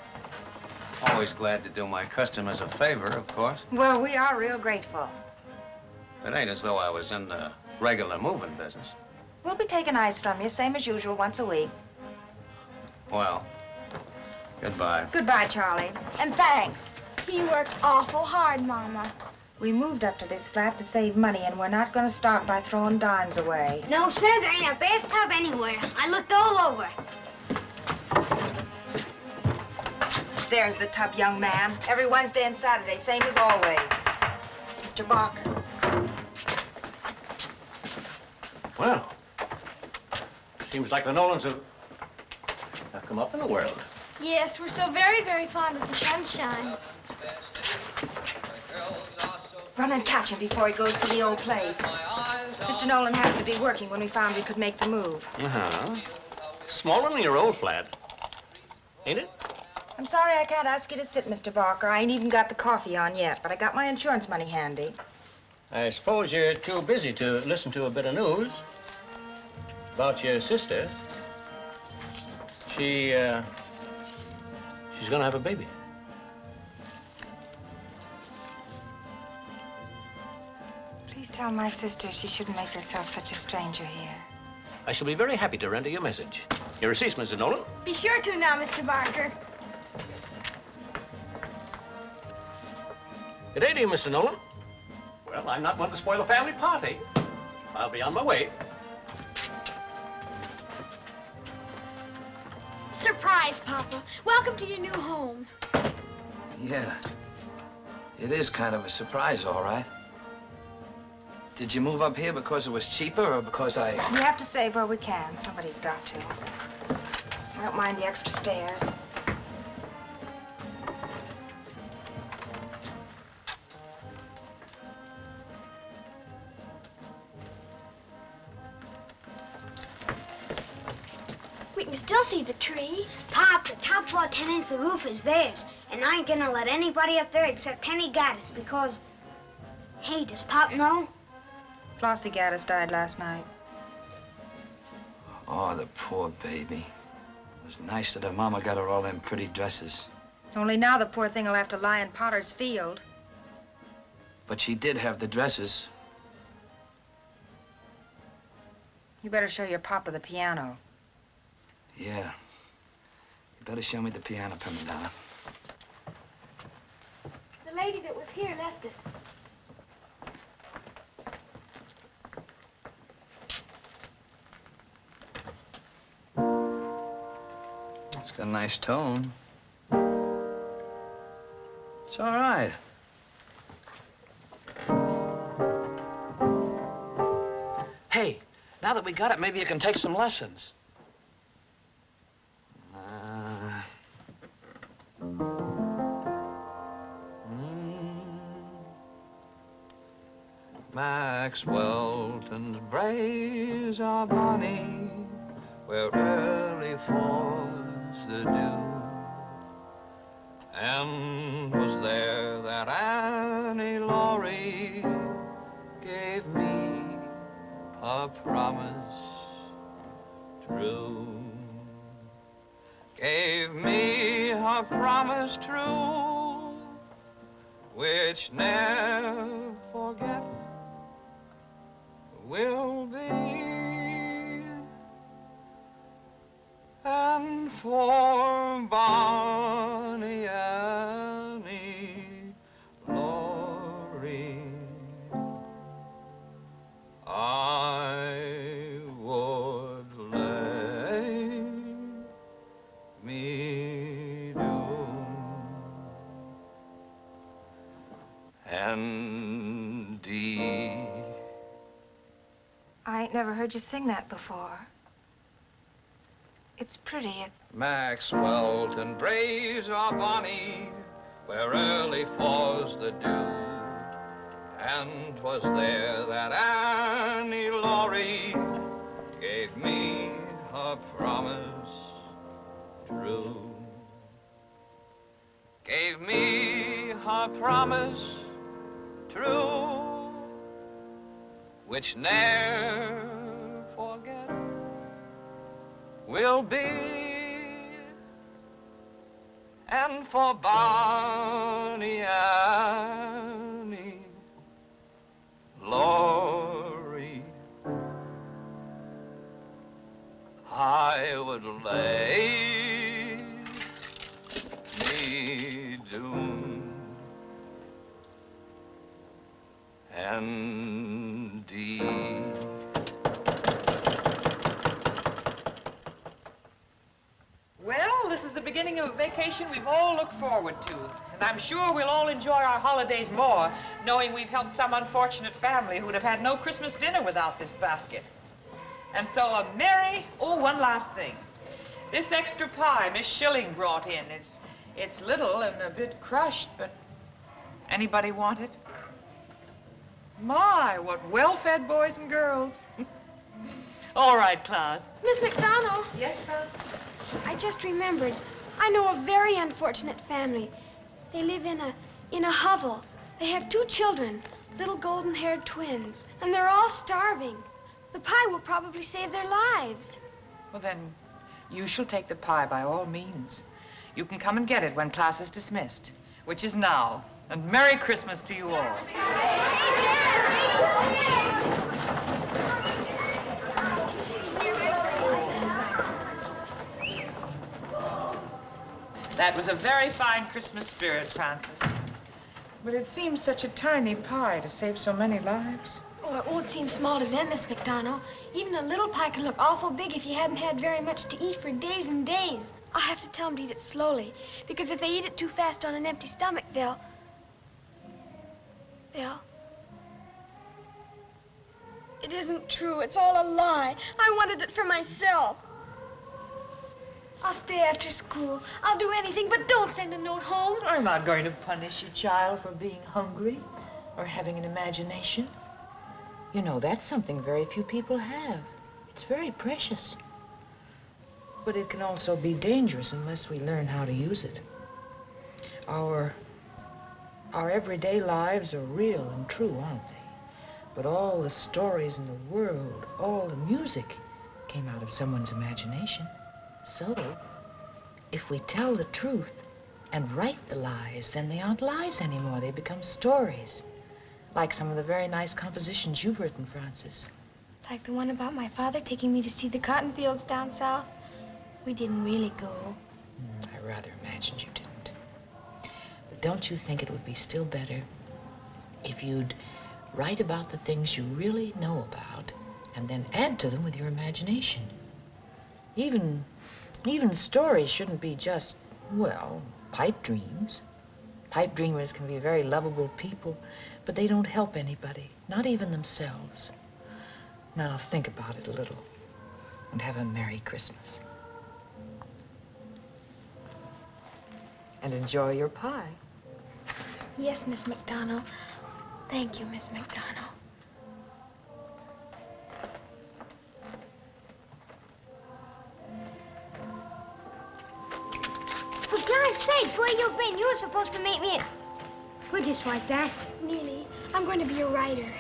Always glad to do my customers a favor, of course. Well, we are real grateful. It ain't as though I was in the regular moving business. We'll be taking ice from you, same as usual, once a week. Well, goodbye. Goodbye, Charlie. And thanks. He worked awful hard, Mama. We moved up to this flat to save money, and we're not going to start by throwing dimes away. No, sir, there ain't a bathtub anywhere. I looked all over. There's the tub, young man. Every Wednesday and Saturday, same as always. It's Mr. Barker. Well, seems like the Nolans have come up in the world. Yes, we're so very, very fond of the sunshine. Run and catch him before he goes to the old place. Mr. Nolan happened to be working when we found we could make the move. Uh-huh. Smaller than your old flat, ain't it? I'm sorry I can't ask you to sit, Mr. Barker. I ain't even got the coffee on yet, but I got my insurance money handy. I suppose you're too busy to listen to a bit of news about your sister. She's gonna have a baby. Please tell my sister she shouldn't make herself such a stranger here. I shall be very happy to render your message. Your receipts, Mrs. Nolan. Be sure to now, Mr. Barker. Good day to you, Mr. Nolan. Well, I'm not one to spoil a family party. I'll be on my way. Surprise, Papa. Welcome to your new home. Yeah. It is kind of a surprise, all right. Did you move up here because it was cheaper or because We have to save where we can. Somebody's got to. I don't mind the extra stairs. We can still see the tree. Pop, the top floor tenants, the roof is theirs. And I ain't gonna let anybody up there except Penny Gaddis because... Hey, does Pop know? Flossie Gaddis died last night. Oh, the poor baby. It was nice that her mama got her all them pretty dresses. Only now the poor thing will have to lie in Potter's Field. But she did have the dresses. You better show your papa the piano. Yeah. You better show me the piano, Prima Donna. The lady that was here left it. It's got a nice tone. It's all right. Hey, now that we got it, maybe you can take some lessons. Maxwellton's braes are bonny, where early falls the dew. And was there that Annie Laurie gave me a promise true. Gave me a promise true, which ne'er forget will be. And for Bonnie Annie Laurie, I would lay me down. And I ain't never heard you sing that before. It's pretty. It's... Maxwellton braes are bonny, where early falls the dew. And 'twas there that Annie Laurie gave me her promise true. Gave me her promise true, which ne'er forget will be. And for Bonnie Annie Laurie, I would lay me down. And Well, this is the beginning of a vacation we've all looked forward to. And I'm sure we'll all enjoy our holidays more, knowing we've helped some unfortunate family who'd have had no Christmas dinner without this basket. And so a merry... Oh, one last thing. This extra pie Miss Schilling brought in, it's little and a bit crushed, but anybody want it? My, what well-fed boys and girls. All right, class. Miss McDonald. Yes, Francie? I just remembered. I know a very unfortunate family. They live in a hovel. They have 2 children, little golden-haired twins, and they're all starving. The pie will probably save their lives. Well, then, you shall take the pie by all means. You can come and get it when class is dismissed, which is now. And Merry Christmas to you all. That was a very fine Christmas spirit, Francis. But it seems such a tiny pie to save so many lives. Oh, it won't seem small to them, Miss McDonald. Even a little pie could look awful big if you hadn't had very much to eat for days and days. I'll have to tell them to eat it slowly, because if they eat it too fast on an empty stomach, they'll... It isn't true. It's all a lie. I wanted it for myself. I'll stay after school. I'll do anything, but don't send a note home. I'm not going to punish you, child, for being hungry or having an imagination. You know, that's something very few people have. It's very precious. But it can also be dangerous unless we learn how to use it. Our everyday lives are real and true, aren't they? But all the stories in the world, all the music, came out of someone's imagination. So, if we tell the truth and write the lies, then they aren't lies anymore. They become stories. Like some of the very nice compositions you've written, Francis. Like the one about my father taking me to see the cotton fields down south. We didn't really go. I rather imagined you didn't. But don't you think it would be still better if you'd write about the things you really know about and then add to them with your imagination? Even stories shouldn't be just, well, pipe dreams. Pipe dreamers can be very lovable people, but they don't help anybody, not even themselves. Now, think about it a little, and have a Merry Christmas. And enjoy your pie. Yes, Miss McDonald. Thank you, Miss McDonald. For God's sakes, where you been? You were supposed to meet me at... We're just like that. Neely, I'm going to be a writer.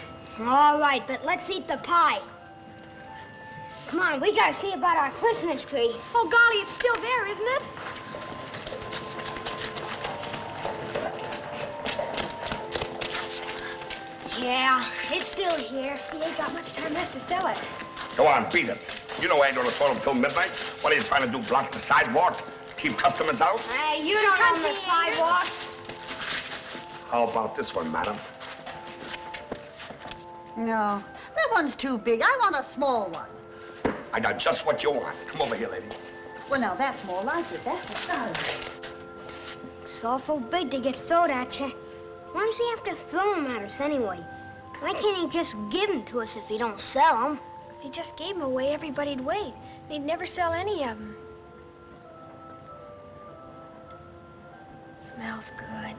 All right, but let's eat the pie. Come on, we gotta see about our Christmas tree. Oh, golly, it's still there, isn't it? Yeah, it's still here. We ain't got much time left to sell it. Go on, beat it. You know I ain't gonna phone them till midnight. What are you trying to do, block the sidewalk? Keep customers out? Hey, you don't own the sidewalk. How about this one, madam? No, that one's too big. I want a small one. I got just what you want. Come over here, lady. Well, now, that's more like it. That's the size. It's awful big to get thrown at you. Why does he have to throw them at us anyway? Why can't he just give them to us if he don't sell them? If he just gave them away, everybody'd wait. He'd never sell any of them. Smells good.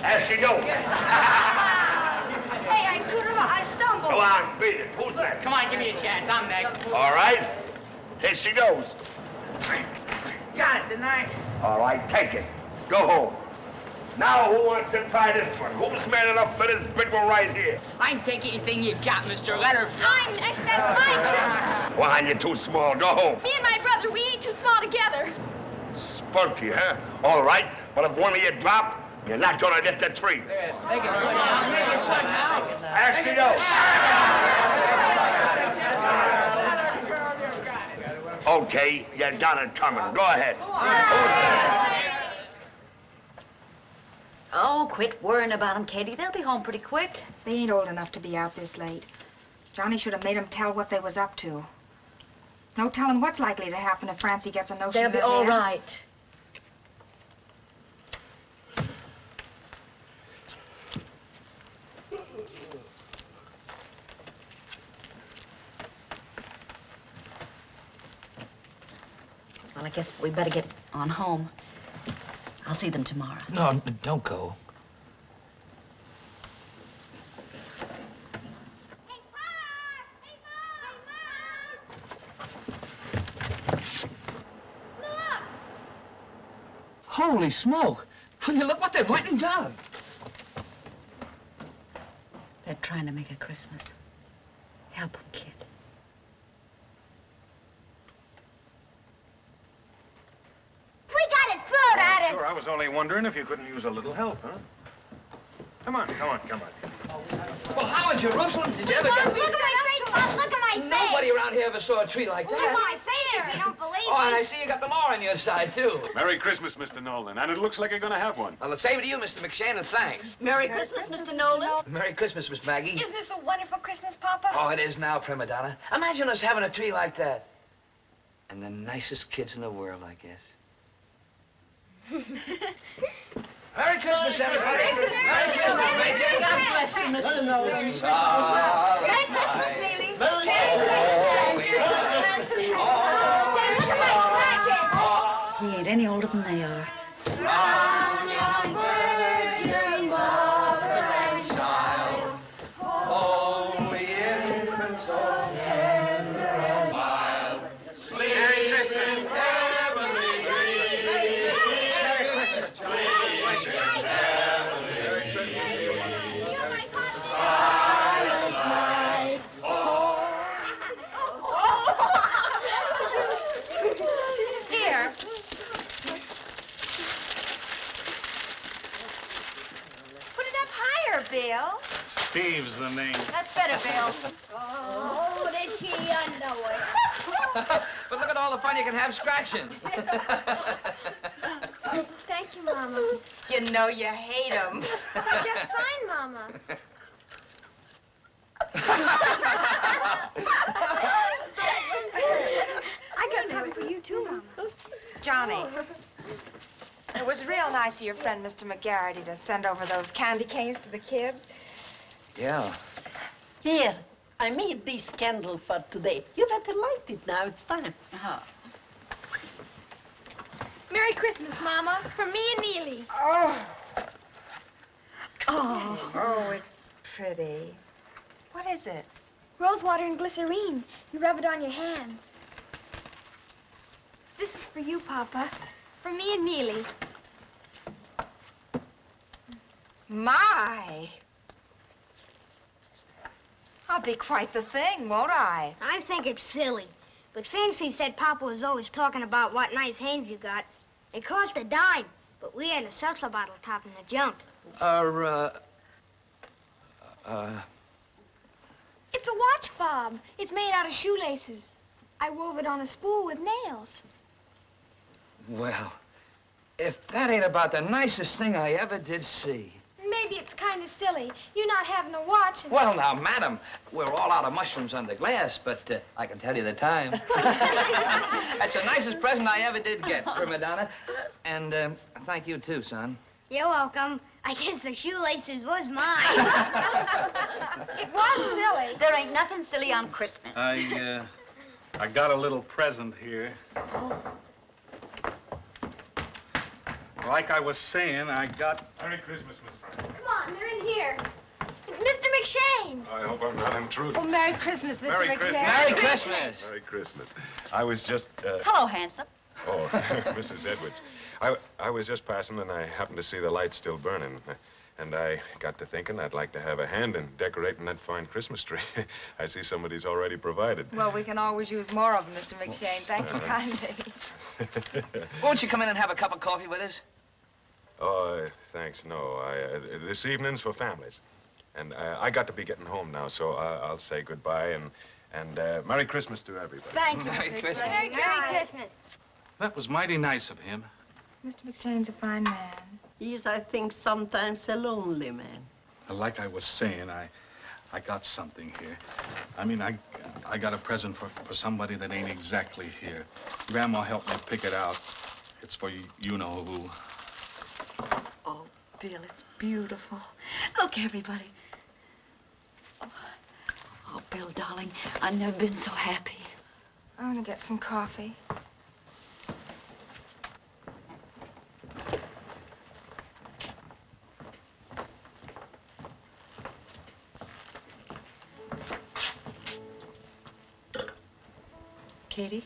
As she goes. Hey, I couldn't. I stumbled. Go on, beat it. Who's next? Come on, give me a chance. I'm next. All right. Here she goes. Got it, didn't I? All right, take it. Go home. Now, who wants to try this one? Who's man enough for this big one right here? I can take anything you got, Mr. Letterfly. I'm next. That's my turn. Why, you're too small. Go home. Me and my brother, we ain't too small together. Spunky, huh? All right, but if one of you drop, you're not gonna get the tree. Make it good now. Make it good now. There she goes. Okay, you got it coming. Go ahead. Oh, quit worrying about them, Katie. They'll be home pretty quick. They ain't old enough to be out this late. Johnny should have made them tell what they was up to. No telling what's likely to happen if Francie gets a notion They'll of be their all hand. right. Well, I guess we better get on home. I'll see them tomorrow. No, don't go. Holy smoke! Will you look what they've went and done? They're trying to make a Christmas. Help them, kid. We got it thrown at us. Sure, I was only wondering if you couldn't use a little help, huh? Come on, come on, come on. Well, how in Jerusalem did you ever get... Look at my face, Bob. Look at my face. Nobody around here ever saw a tree like Look that. at my face if you don't believe Oh, and me. I see you got them all on your side, too. Merry Christmas, Mr. Nolan. And it looks like you're going to have one. Well, the same to you, Mr. McShannon. Thanks. Merry Christmas, Mr. Nolan. Merry Christmas, Miss Maggie. Isn't this a wonderful Christmas, Papa? Oh, it is now, prima donna. Imagine us having a tree like that. And the nicest kids in the world, I guess. Merry Christmas, everybody. Merry Christmas, Major. God bless you, Mr. Nolan. Merry Christmas, Neely. He ain't any older than they are. Young, young virgin, mother and child, holy infant, so tender and mild. Merry Christmas, heavenly dream. Sweet and heavenly dream. Bill. Steve's the name. That's better, Bill. Oh, did she know it? But look at all the fun you can have scratching. Thank you, Mama. You know you hate him. Just fine, Mama. I got something for you, too, Mama. Johnny, it was real nice of your friend, Mr. McGarity, to send over those candy canes to the kids. Yeah. Here, I made this candle for today. You better light it now. It's time. Merry Christmas, Mama, from me and Neely. Oh. Oh, it's pretty. What is it? Rose water and glycerine. You rub it on your hands. This is for you, Papa. For me and Neely. My. I'll be quite the thing, won't I? I think it's silly. But Fancy said Papa was always talking about what nice hands you got. It cost a dime, but we had a seltzer bottle top in the junk. It's a watch fob. It's made out of shoelaces. I wove it on a spool with nails. Well, if that ain't about the nicest thing I ever did see. Maybe it's kind of silly. You not having a watch. And... Well, now, madam, we're all out of mushrooms under glass, but I can tell you the time. That's the nicest present I ever did get, prima donna. And thank you, too, son. You're welcome. I guess the shoelaces was mine. It was silly. There ain't nothing silly on Christmas. I got a little present here. Like I was saying, I got... Merry Christmas, Miss Frank. Come on, they're in here. It's Mr. McShane. I hope I'm not intruding. Oh, Merry Christmas, Mr. Merry McShane. Christmas. Merry Christmas. Merry Christmas. I was just... Hello, handsome. Oh, Mrs. Edwards. I was just passing, and I happened to see the lights still burning. And I got to thinking I'd like to have a hand in decorating that fine Christmas tree. I see somebody's already provided. Well, we can always use more of them, Mr. McShane. Thank you kindly. Won't you come in and have a cup of coffee with us? Oh, thanks, no. This evening's for families. And I got to be getting home now, so I'll say goodbye and Merry Christmas to everybody. Thank you, Merry Mr. Christmas. McShane. Merry Christmas. That was mighty nice of him. Mr. McShane's a fine man. He is, I think, sometimes a lonely man. Like I was saying, I got something here. I mean, I got a present for somebody that ain't exactly here. Grandma helped me pick it out. It's for you know who. Oh, Bill, it's beautiful. Look, everybody. Oh, Bill, darling, I've never been so happy. I want to get some coffee. Katie?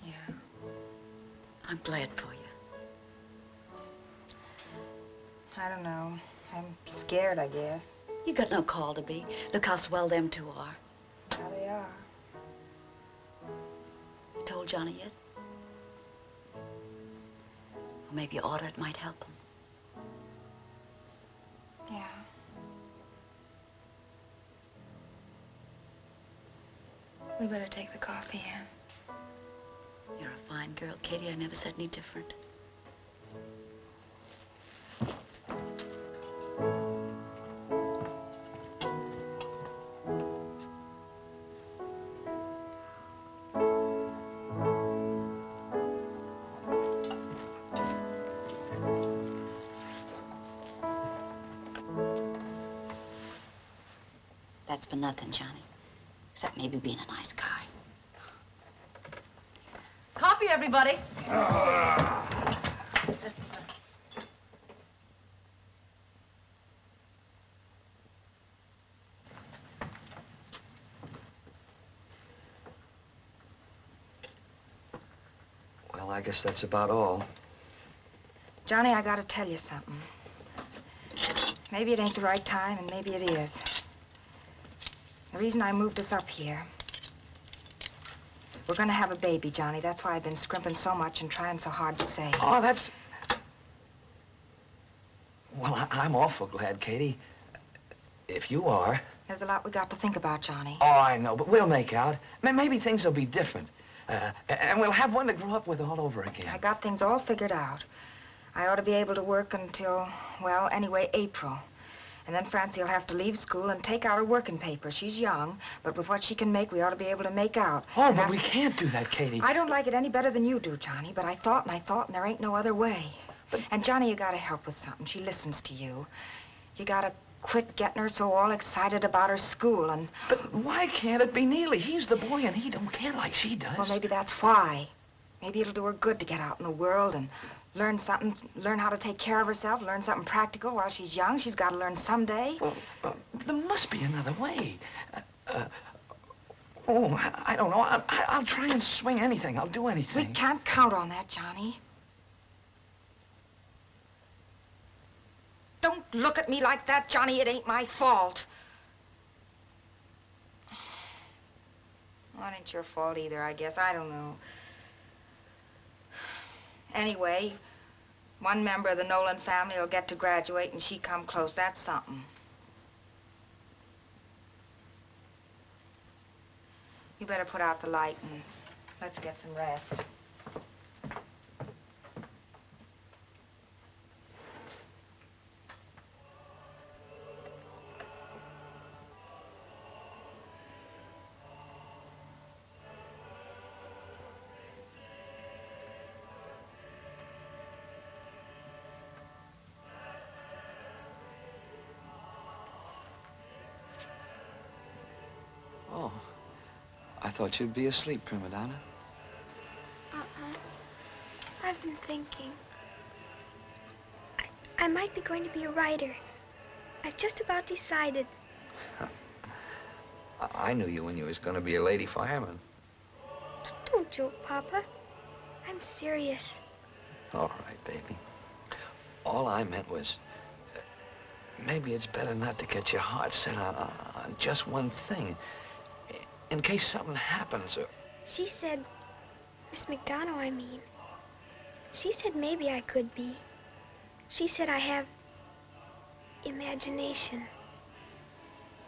Yeah. I'm glad for you. I don't know. I'm scared, I guess. You got no call to be. Look how swell them two are. Yeah, they are. You told Johnny yet? Or maybe you oughta. It might help him. Yeah. We better take the coffee in. You're a fine girl, Katie. I never said any different. That's for nothing, Johnny. Except maybe being a nice guy. Coffee, everybody. Well, I guess that's about all. Johnny, I gotta tell you something. Maybe it ain't the right time, and maybe it is. The reason I moved us up here, we're gonna have a baby, Johnny. That's why I've been scrimping so much and trying so hard to save. Oh, that's... I'm awful glad, Katie. If you are. There's a lot we got to think about, Johnny. Oh, I know, but we'll make out. Maybe things will be different. And we'll have one to grow up with all over again. I got things all figured out. I ought to be able to work until, well, anyway, April. And then Francie will have to leave school and take out her working paper. She's young, but with what she can make, we ought to be able to make out. Oh, but we can't do that, Katie. I don't like it any better than you do, Johnny, but I thought, and there ain't no other way. But... And, Johnny, you gotta help with something. She listens to you. You gotta quit getting her so all excited about her school and... But why can't it be Neely? He's the boy, and he don't care like she does. Well, maybe that's why. Maybe it'll do her good to get out in the world and learn something, learn how to take care of herself, learn something practical while she's young. She's got to learn someday. Well, there must be another way. Oh, I don't know. I'll try and swing anything. I'll do anything. We can't count on that, Johnny. Don't look at me like that, Johnny. It ain't my fault. Well, it ain't your fault either, I guess. I don't know. Anyway, one member of the Nolan family will get to graduate and she come close. That's something. You better put out the light and let's get some rest. Oh, I thought you'd be asleep, prima donna. I've been thinking. I might be going to be a writer. I've just about decided. I knew you when you was going to be a lady fireman. Don't joke, Papa. I'm serious. All right, baby. All I meant was, maybe it's better not to get your heart set on just one thing. In case something happens or... She said, Miss McDonough, I mean. She said maybe I could be. She said I have imagination.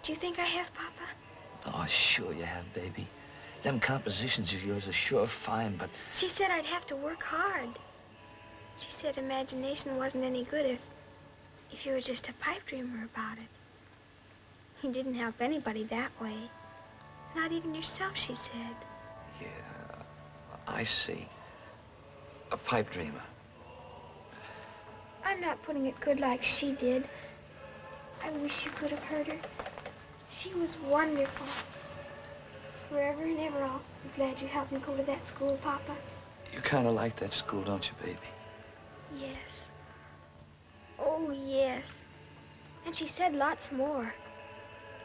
Do you think I have, Papa? Oh, sure you have, baby. Them compositions of yours are sure fine, but... She said I'd have to work hard. She said imagination wasn't any good if you were just a pipe dreamer about it. You didn't help anybody that way. Not even yourself, she said. Yeah, I see. A pipe dreamer. I'm not putting it good like she did. I wish you could have heard her. She was wonderful. Forever and ever, I'll be glad you helped me go to that school, Papa. You kind of like that school, don't you, baby? Yes. Oh, yes. And she said lots more.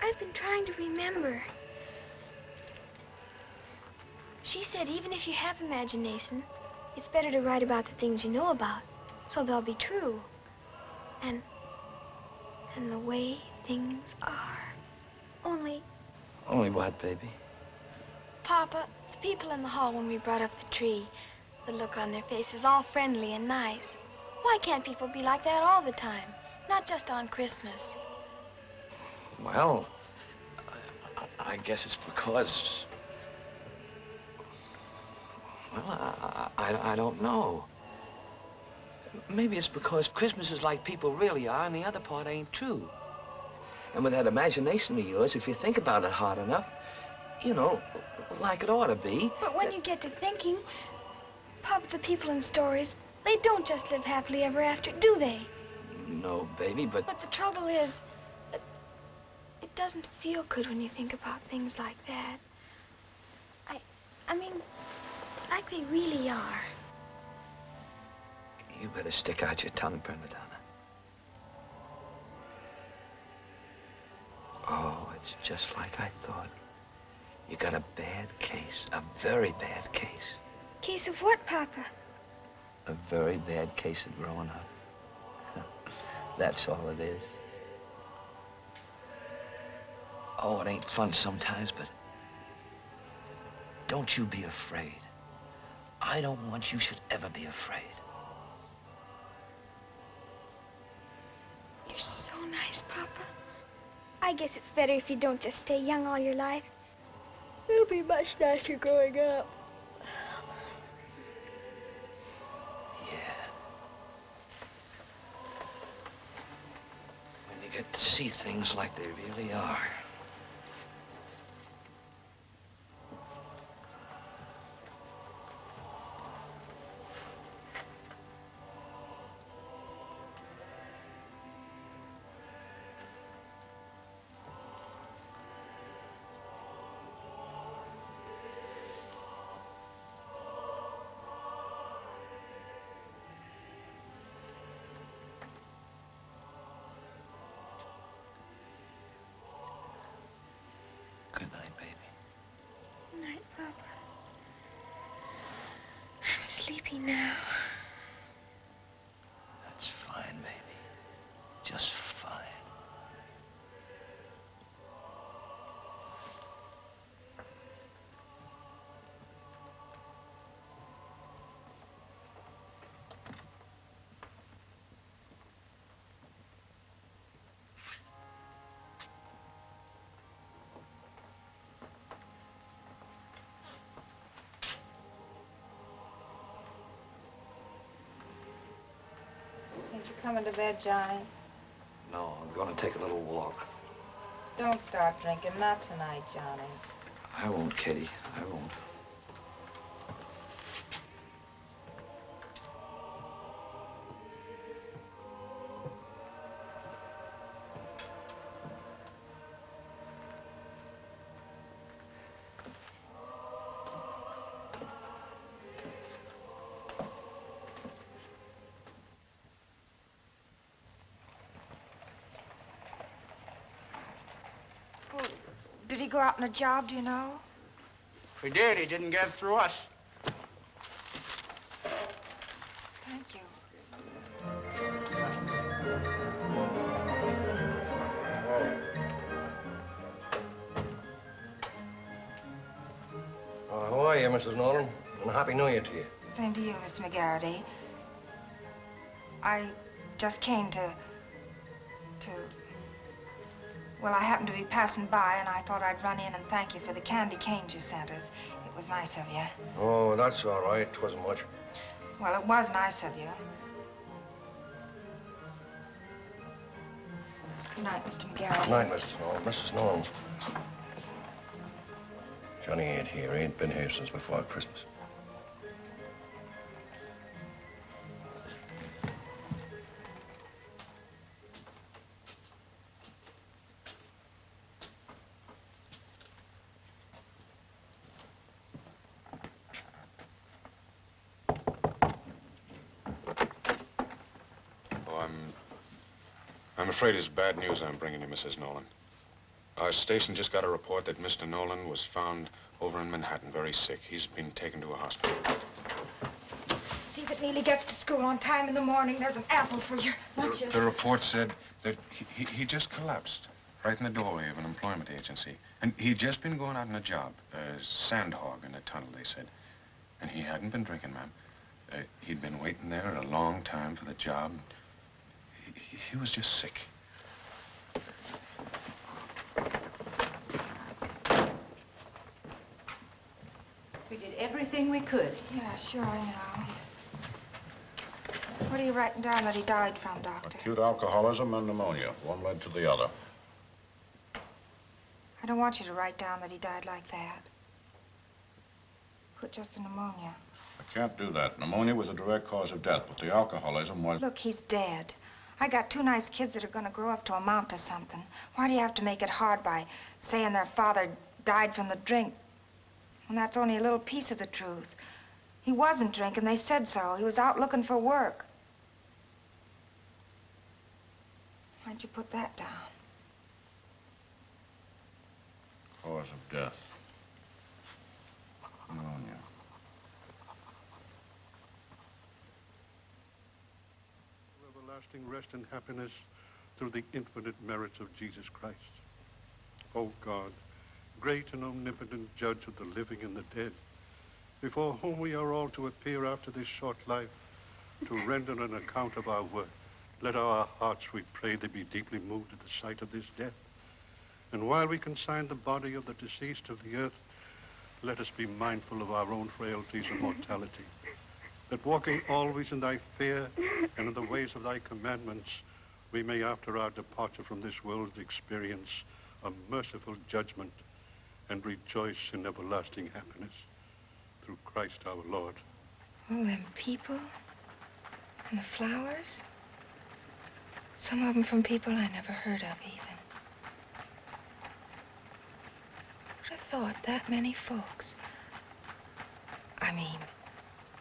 I've been trying to remember. She said even if you have imagination, it's better to write about the things you know about, so they'll be true. And the way things are. Only what, baby? Papa, the people in the hall when we brought up the tree, the look on their faces, all friendly and nice. Why can't people be like that all the time? Not just on Christmas. Well, I guess it's because... Well, I don't know. Maybe it's because Christmas is like people really are and the other part ain't true. And with that imagination of yours, if you think about it hard enough, you know, like it ought to be. But when you get to thinking, Papa, the people in stories, they don't just live happily ever after, do they? No, baby, but... But the trouble is, it doesn't feel good when you think about things like that. I mean, like they really are. You better stick out your tongue, prima donna. Oh, it's just like I thought. You got a bad case, a very bad case. Case of what, Papa? A very bad case of growing up. That's all it is. Oh, it ain't fun sometimes, but don't you be afraid. I don't want you should ever be afraid. You're nice, Papa. I guess it's better if you don't just stay young all your life. It'll be much nicer growing up. When you get to see things like they really are. Good night, baby. Good night, Papa. I'm sleepy now. That's fine, baby. Just fine. Ain't you coming to bed, Johnny? No, I'm going to take a little walk. Don't start drinking. Not tonight, Johnny. I won't, Kitty. I won't. Did he go out on a job, do you know? If he did, he didn't get through us. Thank you. How are you, Mrs. Nolan? And a Happy New Year to you. Same to you, Mr. McGarity. I just came to... Well, I happened to be passing by, and I thought I'd run in and thank you for the candy canes you sent us. It was nice of you. Oh, that's all right. It wasn't much. Well, it was nice of you. Good night, Mr. McGarity. Good night, Mrs. Nolan. Mrs. Nolan. Johnny ain't here. He ain't been here since before Christmas. I'm afraid it's bad news I'm bringing you, Mrs. Nolan. Our station just got a report that Mr. Nolan was found over in Manhattan, very sick. He's been taken to a hospital. See that Neely gets to school on time in the morning. There's an apple for your lunches. The report said that he just collapsed right in the doorway of an employment agency. And he'd just been going out on a job, a sand hog in a tunnel, they said. And he hadn't been drinking, ma'am. He'd been waiting there a long time for the job. He was just sick. We did everything we could. Yeah, sure, I know. What are you writing down that he died from, Doctor? Acute alcoholism and pneumonia. One led to the other. I don't want you to write down that he died like that. Put just the pneumonia. I can't do that. Pneumonia was a direct cause of death, but the alcoholism was... Look, he's dead. I got two nice kids that are going to grow up to amount to something. Why do you have to make it hard by saying their father died from the drink? And that's only a little piece of the truth. He wasn't drinking. They said so. He was out looking for work. Why'd you put that down? Cause of death. Pneumonia. Everlasting rest and happiness through the infinite merits of Jesus Christ. O God, great and omnipotent judge of the living and the dead, before whom we are all to appear after this short life, to render an account of our work, Let our hearts, we pray thee, be deeply moved at the sight of this death. And while we consign the body of the deceased to the earth, let us be mindful of our own frailties and mortality, that walking always in thy fear and in the ways of thy commandments, we may after our departure from this world experience a merciful judgment and rejoice in everlasting happiness. Through Christ our Lord. All them people and the flowers. Some of them from people I never heard of even. Who'd have thought that many folks? I mean,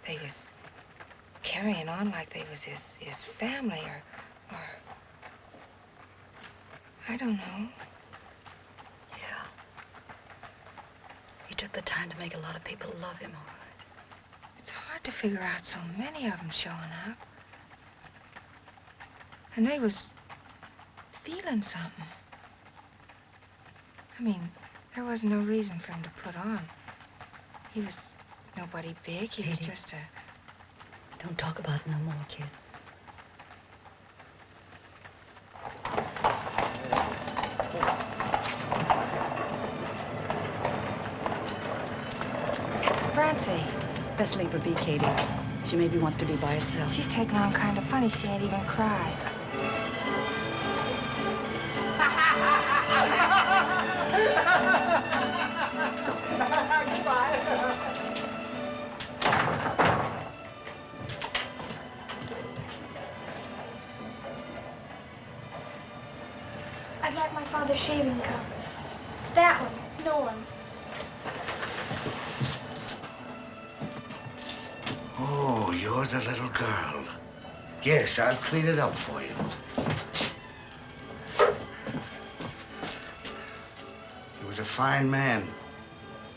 they was carrying on like they was his family or I don't know. Yeah. He took the time to make a lot of people love him, all right. It's hard to figure out so many of them showing up. And they was feeling something. I mean, there wasn't no reason for him to put on. He was nobody big. He was just a... Don't talk about it no more, kid. Francie. Best leave her be, Katie. She maybe wants to be by herself. She's taking on kind of funny. She ain't even cried. I'd like my father's shaving cup. That one, Nolan. Oh, you're the little girl. Yes, I'll clean it up for you. He was a fine man.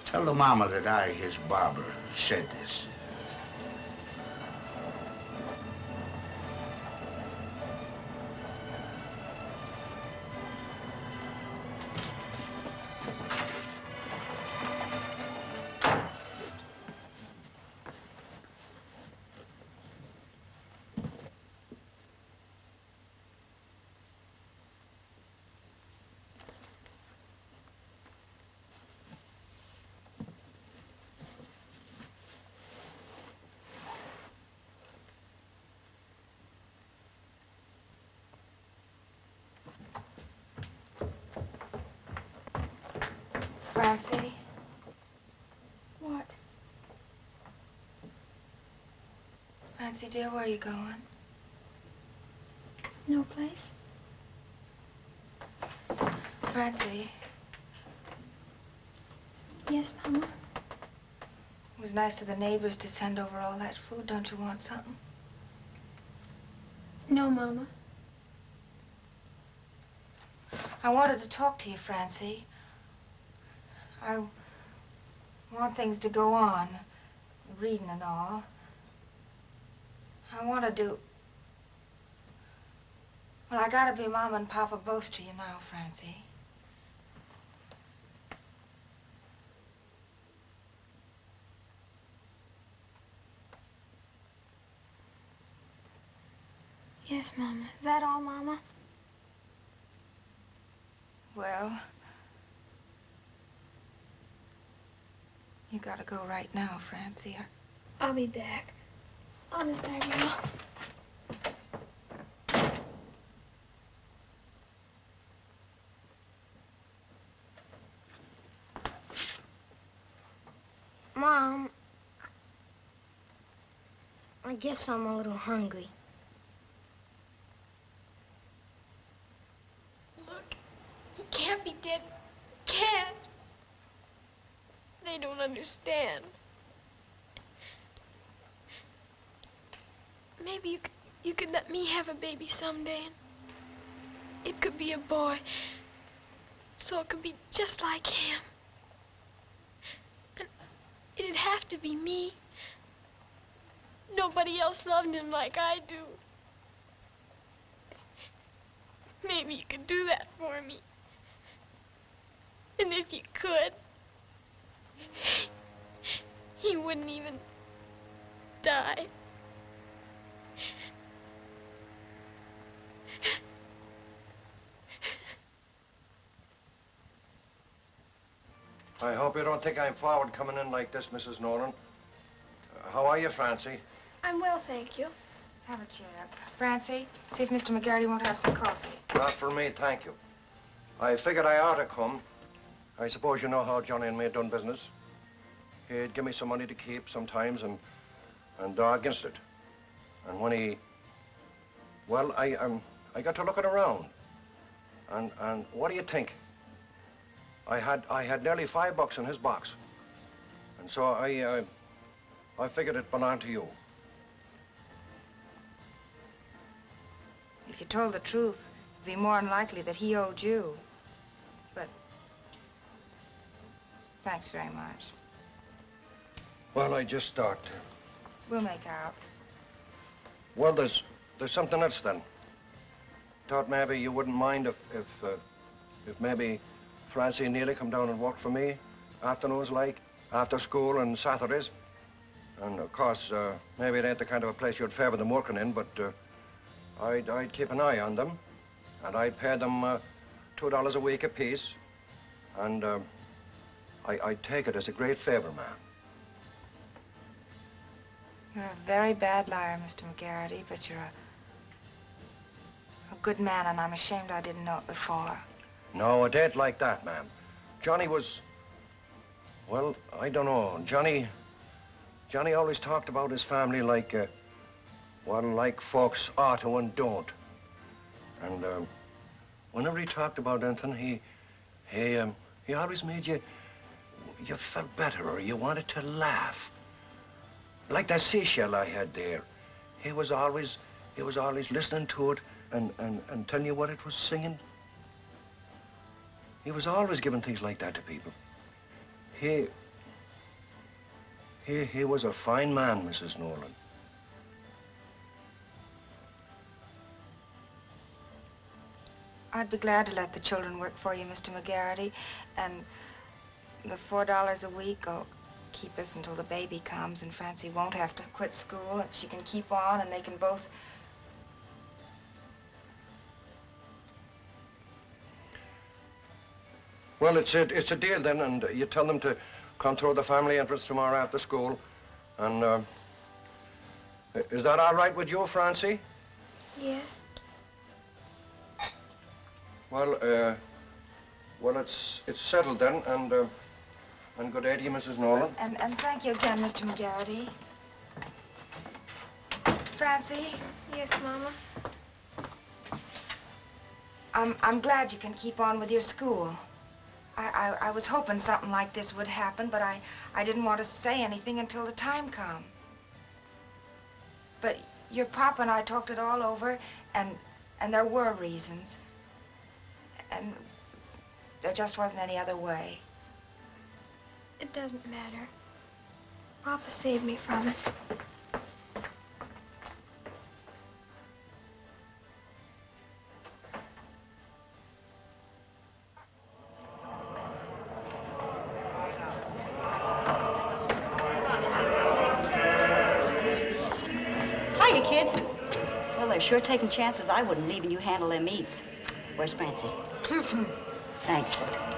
Tell the mama that I, his barber, said this. Francie? What? Francie, dear, where are you going? No place. Francie. Yes, Mama? It was nice of the neighbors to send over all that food. Don't you want something? No, Mama. I wanted to talk to you, Francie. I want things to go on, reading and all. I want to do... Well, I gotta be Mama and Papa both to you now, Francie. Yes, Mama. Is that all, Mama? Well... You gotta go right now, Francie. I'll be back. Honest, I will. Mom, I guess I'm a little hungry. Look, he can't be dead. Can't. They don't understand. Maybe you could let me have a baby someday, and it could be a boy, so it could be just like him. And it'd have to be me. Nobody else loved him like I do. Maybe you could do that for me. And if you could, he wouldn't even die. I hope you don't think I'm forward coming in like this, Mrs. Nolan. How are you, Francie? I'm well, thank you. Have a chair. Francie, see if Mr. McGarity won't have some coffee. Not for me, thank you. I figured I ought to come. I suppose you know how Johnny and me done business. He'd give me some money to keep sometimes and dog against it. And when he... Well, I got to looking around. And what do you think? I had nearly $5 in his box. And so I figured it belonged to you. If you told the truth, it'd be more unlikely that he owed you. But thanks very much. Well, I just thought... We'll make out. Well, there's something else then. Thought maybe you wouldn't mind if maybe Francie and Neely come down and work for me afternoons like, after school and Saturdays. And of course, maybe it ain't the kind of a place you'd favor them working in, but I'd keep an eye on them. And I'd pay them $2 a week apiece. And I'd take it as a great favor, ma'am. You're a very bad liar, Mr. McGarity, but you're a good man, and I'm ashamed I didn't know it before. No, it ain't like that, ma'am. Johnny was... Well, I don't know. Johnny always talked about his family like, well, like folks ought to and don't. And whenever he talked about anything, he always made you felt better, or you wanted to laugh. Like that seashell I had there. He was always listening to it and telling you what it was singing. He was always giving things like that to people. He was a fine man, Mrs. Nolan. I'd be glad to let the children work for you, Mr. McGarity, and the $4 a week will keep us until the baby comes, and Francie won't have to quit school, and she can keep on, and they can both... Well, it's a deal then, and you tell them to come through the family entrance tomorrow after school. And, is that all right with you, Francie? Yes. Well, it's settled then, and good day to you, Mrs. Nolan. And thank you again, Mr. McGarity. Francie? Yes, Mama? I'm glad you can keep on with your school. I was hoping something like this would happen, but I didn't want to say anything until the time come. But your papa and I talked it all over, and there were reasons. And there just wasn't any other way. It doesn't matter. Papa saved me from it. Hiya, kid. Well, they're sure taking chances I wouldn't leaving you handle them meats. Where's Francie? Thanks.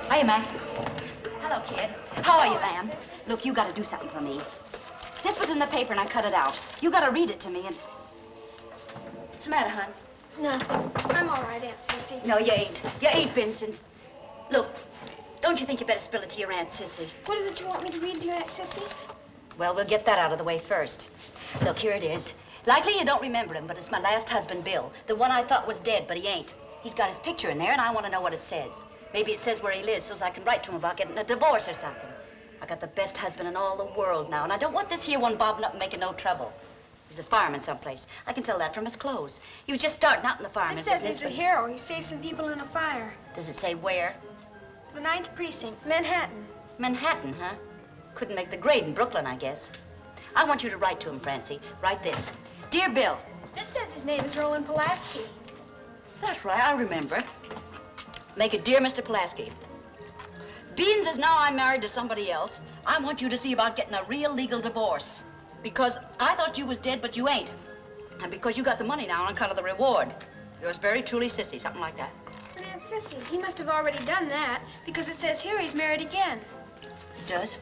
Hiya, Mac. Hello, kid. How are you, lamb? Look, you gotta do something for me. This was in the paper and I cut it out. You gotta read it to me and... What's the matter, hon? Nothing. I'm all right, Aunt Sissy. No, you ain't. You ain't been since... Look, don't you think you better spill it to your Aunt Sissy? What is it you want me to read to your Aunt Sissy? Well, we'll get that out of the way first. Look, here it is. Likely you don't remember him, but it's my last husband, Bill. The one I thought was dead, but he ain't. He's got his picture in there, and I want to know what it says. Maybe it says where he lives, so I can write to him about getting a divorce or something. I got the best husband in all the world now, and I don't want this here one bobbing up and making no trouble. He's a fireman someplace. I can tell that from his clothes. He was just starting out in the fireman It says business. he's a hero. He saved some people in a fire. Does it say where? The 9th Precinct, Manhattan. Manhattan, huh? Couldn't make the grade in Brooklyn, I guess. I want you to write to him, Francie. Write this. Dear Bill. This says his name is Roland Pulaski. That's right, I remember. Make it Dear Mr. Pulaski. Beans is now I'm married to somebody else. I want you to see about getting a real legal divorce. Because I thought you was dead, but you ain't. And because you got the money now on account of the reward. Yours very truly, Sissy, something like that. But Aunt Sissy, he must have already done that, because it says here he's married again. It does.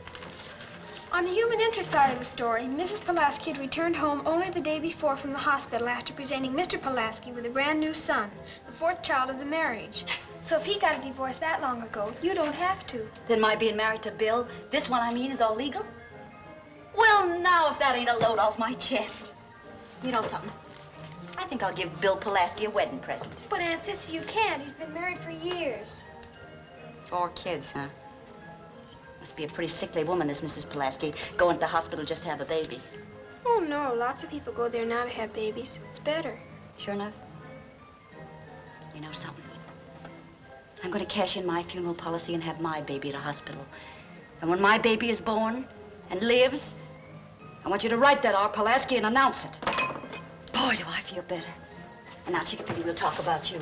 On the human interest side of the story, Mrs. Pulaski had returned home only the day before from the hospital after presenting Mr. Pulaski with a brand new son, the fourth child of the marriage. So if he got a divorce that long ago, you don't have to. Then my being married to Bill, this one I mean, is all legal? Well, now if that ain't a load off my chest. You know something? I think I'll give Bill Pulaski a wedding present. But Aunt Sissy, you can't. He's been married for years. 4 kids, huh? Must be a pretty sickly woman, this Mrs. Pulaski, going to the hospital just to have a baby. Oh, no. Lots of people go there now to have babies. It's better. Sure enough? You know something? I'm going to cash in my funeral policy and have my baby at a hospital. And when my baby is born and lives, I want you to write that R. Pulaski and announce it. Boy, do I feel better. And now, Chickapee, we'll talk about you.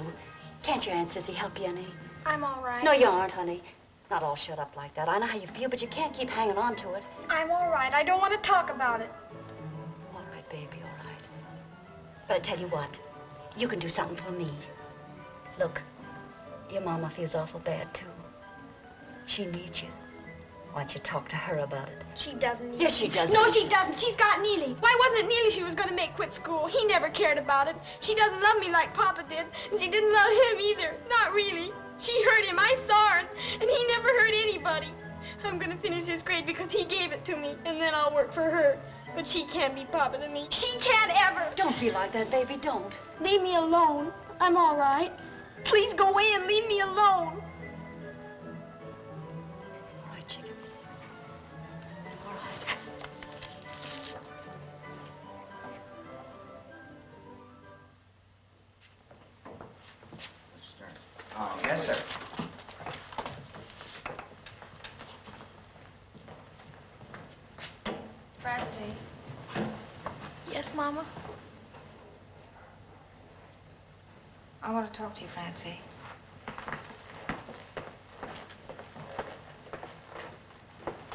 Can't your Aunt Sissy help you any? I'm all right. No, you aren't, honey. Not all shut up like that. I know how you feel, but you can't keep hanging on to it. I'm all right. I don't want to talk about it. All right, baby, all right. But I tell you what, you can do something for me. Look, your mama feels awful bad, too. She needs you. Why don't you talk to her about it? She doesn't need Yes, me. she does. No, she doesn't. She's got Neely. Why wasn't it Neely she was going to make quit school? He never cared about it. She doesn't love me like Papa did, and she didn't love him either. Not really. She hurt him. I saw her, and he never hurt anybody. I'm going to finish this grade because he gave it to me, and then I'll work for her. But she can't be Papa to me. She can't ever. Don't feel like that, baby. Don't. Leave me alone. I'm all right. Please go away and leave me alone. All right, Chickapee. All right. Oh, yes, sir. Francie. Yes, Mama? I want to talk to you, Francie.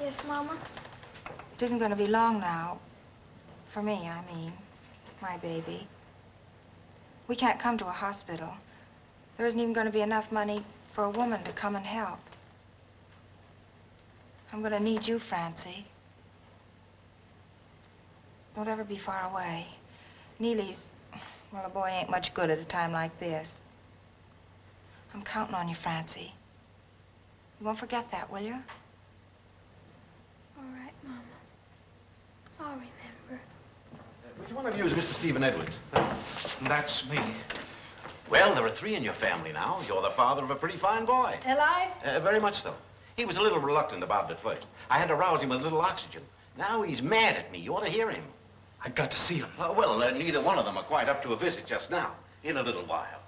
Yes, Mama? It isn't going to be long now. For me, I mean. My baby. We can't come to a hospital. There isn't even going to be enough money for a woman to come and help. I'm going to need you, Francie. Don't ever be far away. Neely's, well, a boy ain't much good at a time like this. I'm counting on you, Francie. You won't forget that, will you? All right, Mama. I'll remember. Which one of you is Mr. Stephen Edwards? That's me. Well, there are 3 in your family now. You're the father of a pretty fine boy. Alive? Very much so. He was a little reluctant about it at first. I had to rouse him with a little oxygen. Now he's mad at me. You ought to hear him. I got to see him. Well, neither one of them are quite up to a visit just now. In a little while.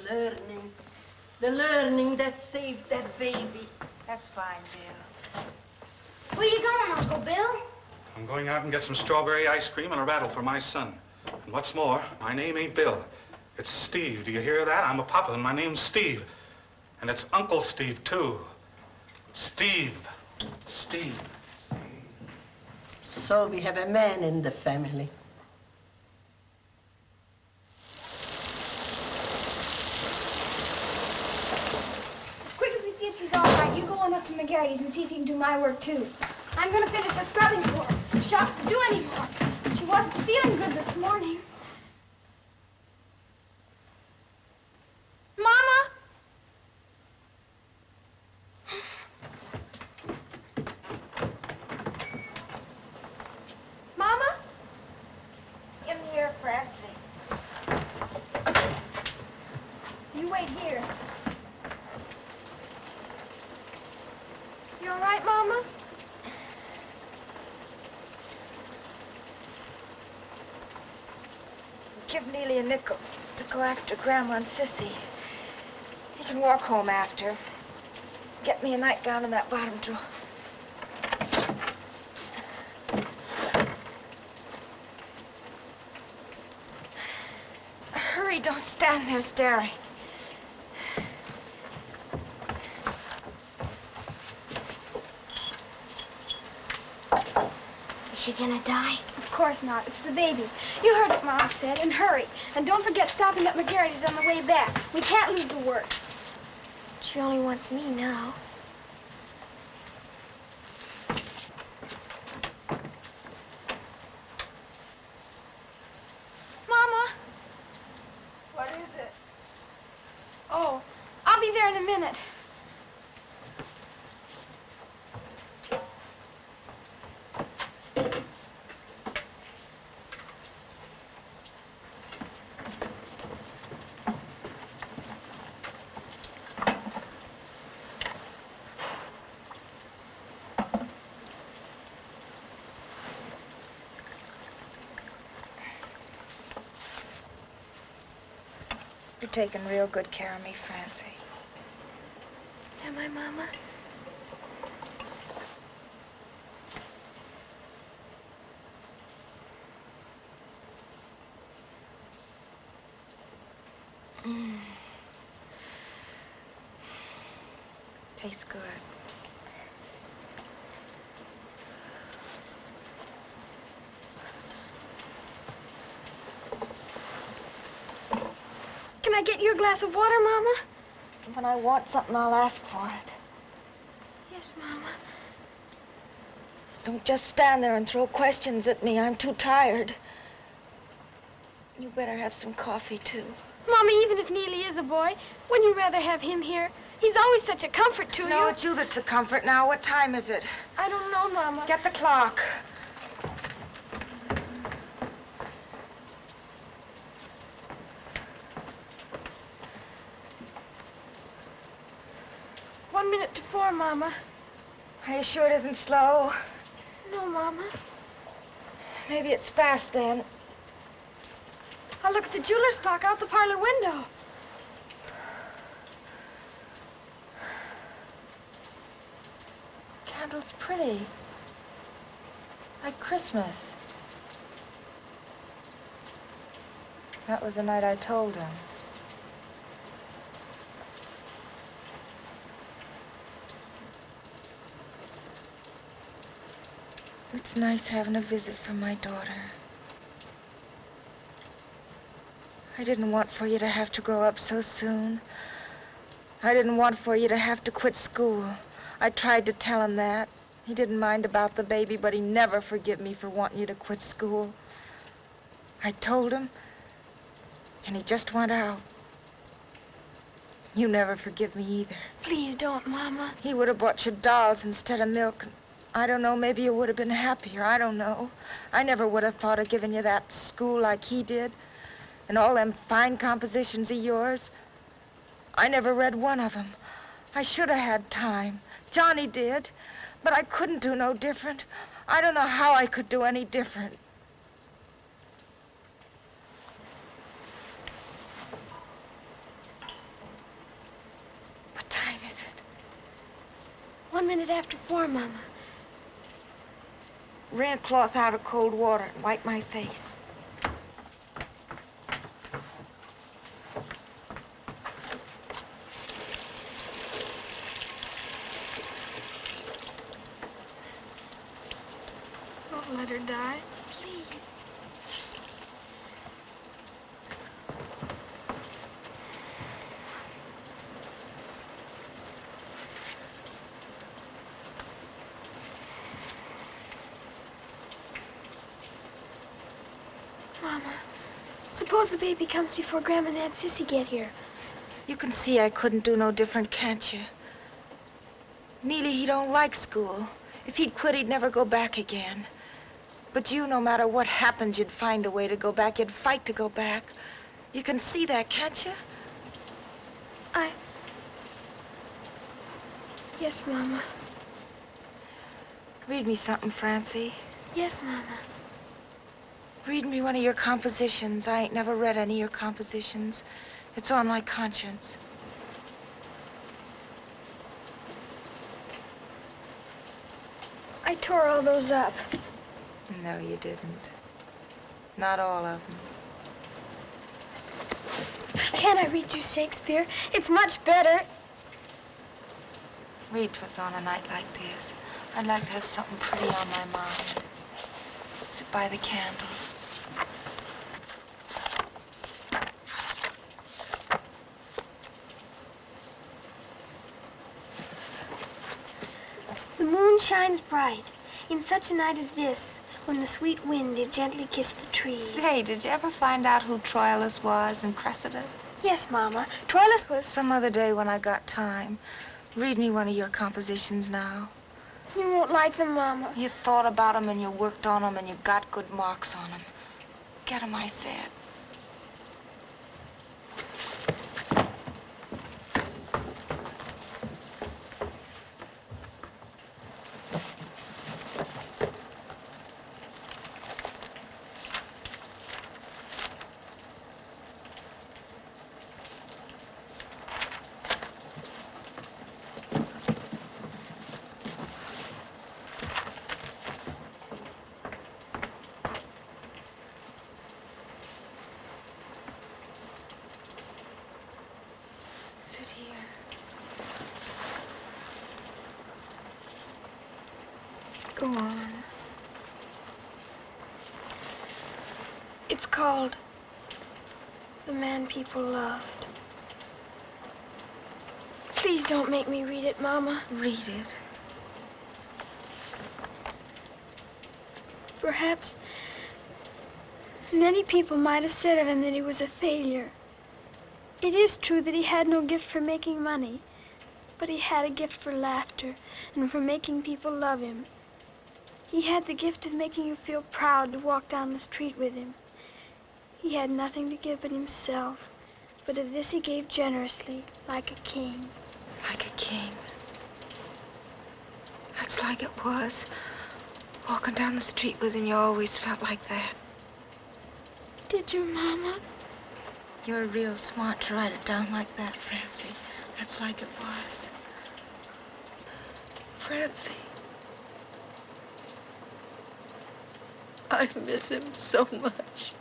The learning that saved that baby. That's fine, Bill. Where you going, Uncle Bill? I'm going out and get some strawberry ice cream and a rattle for my son. And what's more, my name ain't Bill. It's Steve. Do you hear that? I'm a papa, and my name's Steve. And it's Uncle Steve, too. Steve. Steve. So we have a man in the family. As quick as we see if she's all right, you go on up to McGarry's and see if you can do my work, too. I'm going to finish the scrubbing for her. The shop to do anymore. She wasn't feeling good this morning. Mama? Mama? In here, Francie. You wait here. You all right, Mama? Give Neely a nickel to go after Grandma and Sissy. He can walk home after. Get me a nightgown in that bottom drawer. Hurry, don't stand there staring. Is she gonna die? Of course not. It's the baby. You heard what Mom said, and hurry. And don't forget stopping at McGarry's on the way back. We can't lose the work. She only wants me now. a minute. You're taking real good care of me, Francie. Am I, Mama? Tastes good. Can I get you a glass of water, Mama? When I want something, I'll ask for it. Yes, Mama. Don't just stand there and throw questions at me. I'm too tired. You better have some coffee, too. Mama, even if Neely is a boy, wouldn't you rather have him here? He's always such a comfort to you. No, it's you that's a comfort now. What time is it? I don't know, Mama. Get the clock. One minute to 4, Mama. Are you sure it isn't slow? No, Mama. Maybe it's fast, then. I'll look at the jeweler's clock out the parlor window. Candle's pretty. Like Christmas. That was the night I told him. It's nice having a visit from my daughter. I didn't want for you to have to grow up so soon. I didn't want for you to have to quit school. I tried to tell him that. He didn't mind about the baby, but he never forgave me for wanting you to quit school. I told him, and he just went out. You never forgive me either. Please don't, Mama. He would have bought you dolls instead of milk. I don't know, maybe you would have been happier. I don't know. I never would have thought of giving you that school like he did. And all them fine compositions of yours. I never read one of them. I should have had time. Johnny did. But I couldn't do no different. I don't know how I could do any different. What time is it? 1 minute after 4, Mama. Wring a cloth out of cold water and wipe my face. Don't let her die, please. Mama, suppose the baby comes before Grandma and Aunt Sissy get here. You can see I couldn't do no different, can't you? Neely, he don't like school. If he'd quit, he'd never go back again. But you, no matter what happened, you'd find a way to go back. You'd fight to go back. You can see that, can't you? Yes, Mama. Read me something, Francie. Yes, Mama. Read me one of your compositions. I ain't never read any of your compositions. It's on my conscience. I tore all those up. No, you didn't. Not all of them. Can't I read you Shakespeare? It's much better. Read to us on a night like this. I'd like to have something pretty on my mind. Sit by the candle. The moon shines bright in such a night as this, when the sweet wind did gently kiss the trees. Say, did you ever find out who Troilus was and Cressida? Yes, Mama. Troilus was... Some other day when I got time. Read me one of your compositions now. You won't like them, Mama. You thought about them and you worked on them and you got good marks on them. Get them, I said. Sit here. Go on. It's called The Man People Loved. Please don't make me read it, Mama. Read it. Perhaps many people might have said of him that he was a failure. It is true that he had no gift for making money, but he had a gift for laughter and for making people love him. He had the gift of making you feel proud to walk down the street with him. He had nothing to give but himself, but of this he gave generously, like a king. Like a king. That's like it was. Walking down the street with him, you always felt like that. Did you, Mama? You're real smart to write it down like that, Francie. That's like it was. Francie. I miss him so much.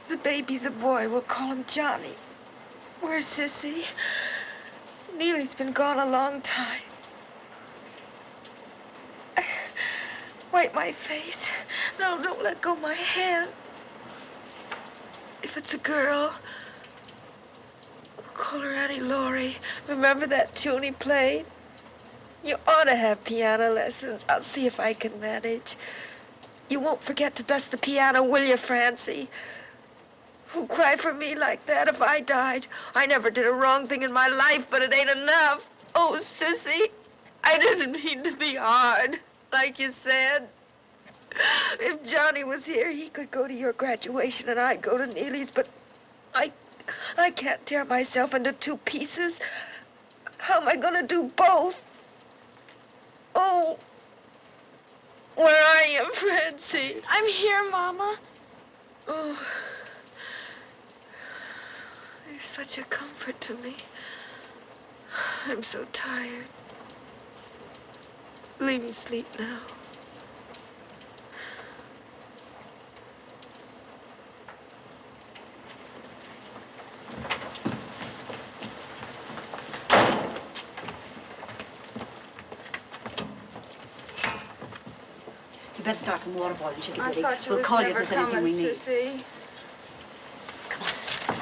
The baby's a boy. We'll call him Johnny. Where's Sissy? Neely's been gone a long time. Wipe my face. No, don't let go my hand. If it's a girl, we'll call her Annie Laurie. Remember that tune he played? You ought to have piano lessons. I'll see if I can manage. You won't forget to dust the piano, will you, Francie? Who'd cry for me like that if I died? I never did a wrong thing in my life, but it ain't enough. Oh, Sissy, I didn't mean to be hard, like you said. If Johnny was here, he could go to your graduation and I'd go to Neely's, but I can't tear myself into two pieces. How am I going to do both? Oh, where are you, Francie? I'm here, Mama. Oh, you're such a comfort to me. I'm so tired. Leave me sleep now. You better start some water boiling, Chickadee. I thought you We'll was call you never if there's anything we coming, need. Sissy. Come on.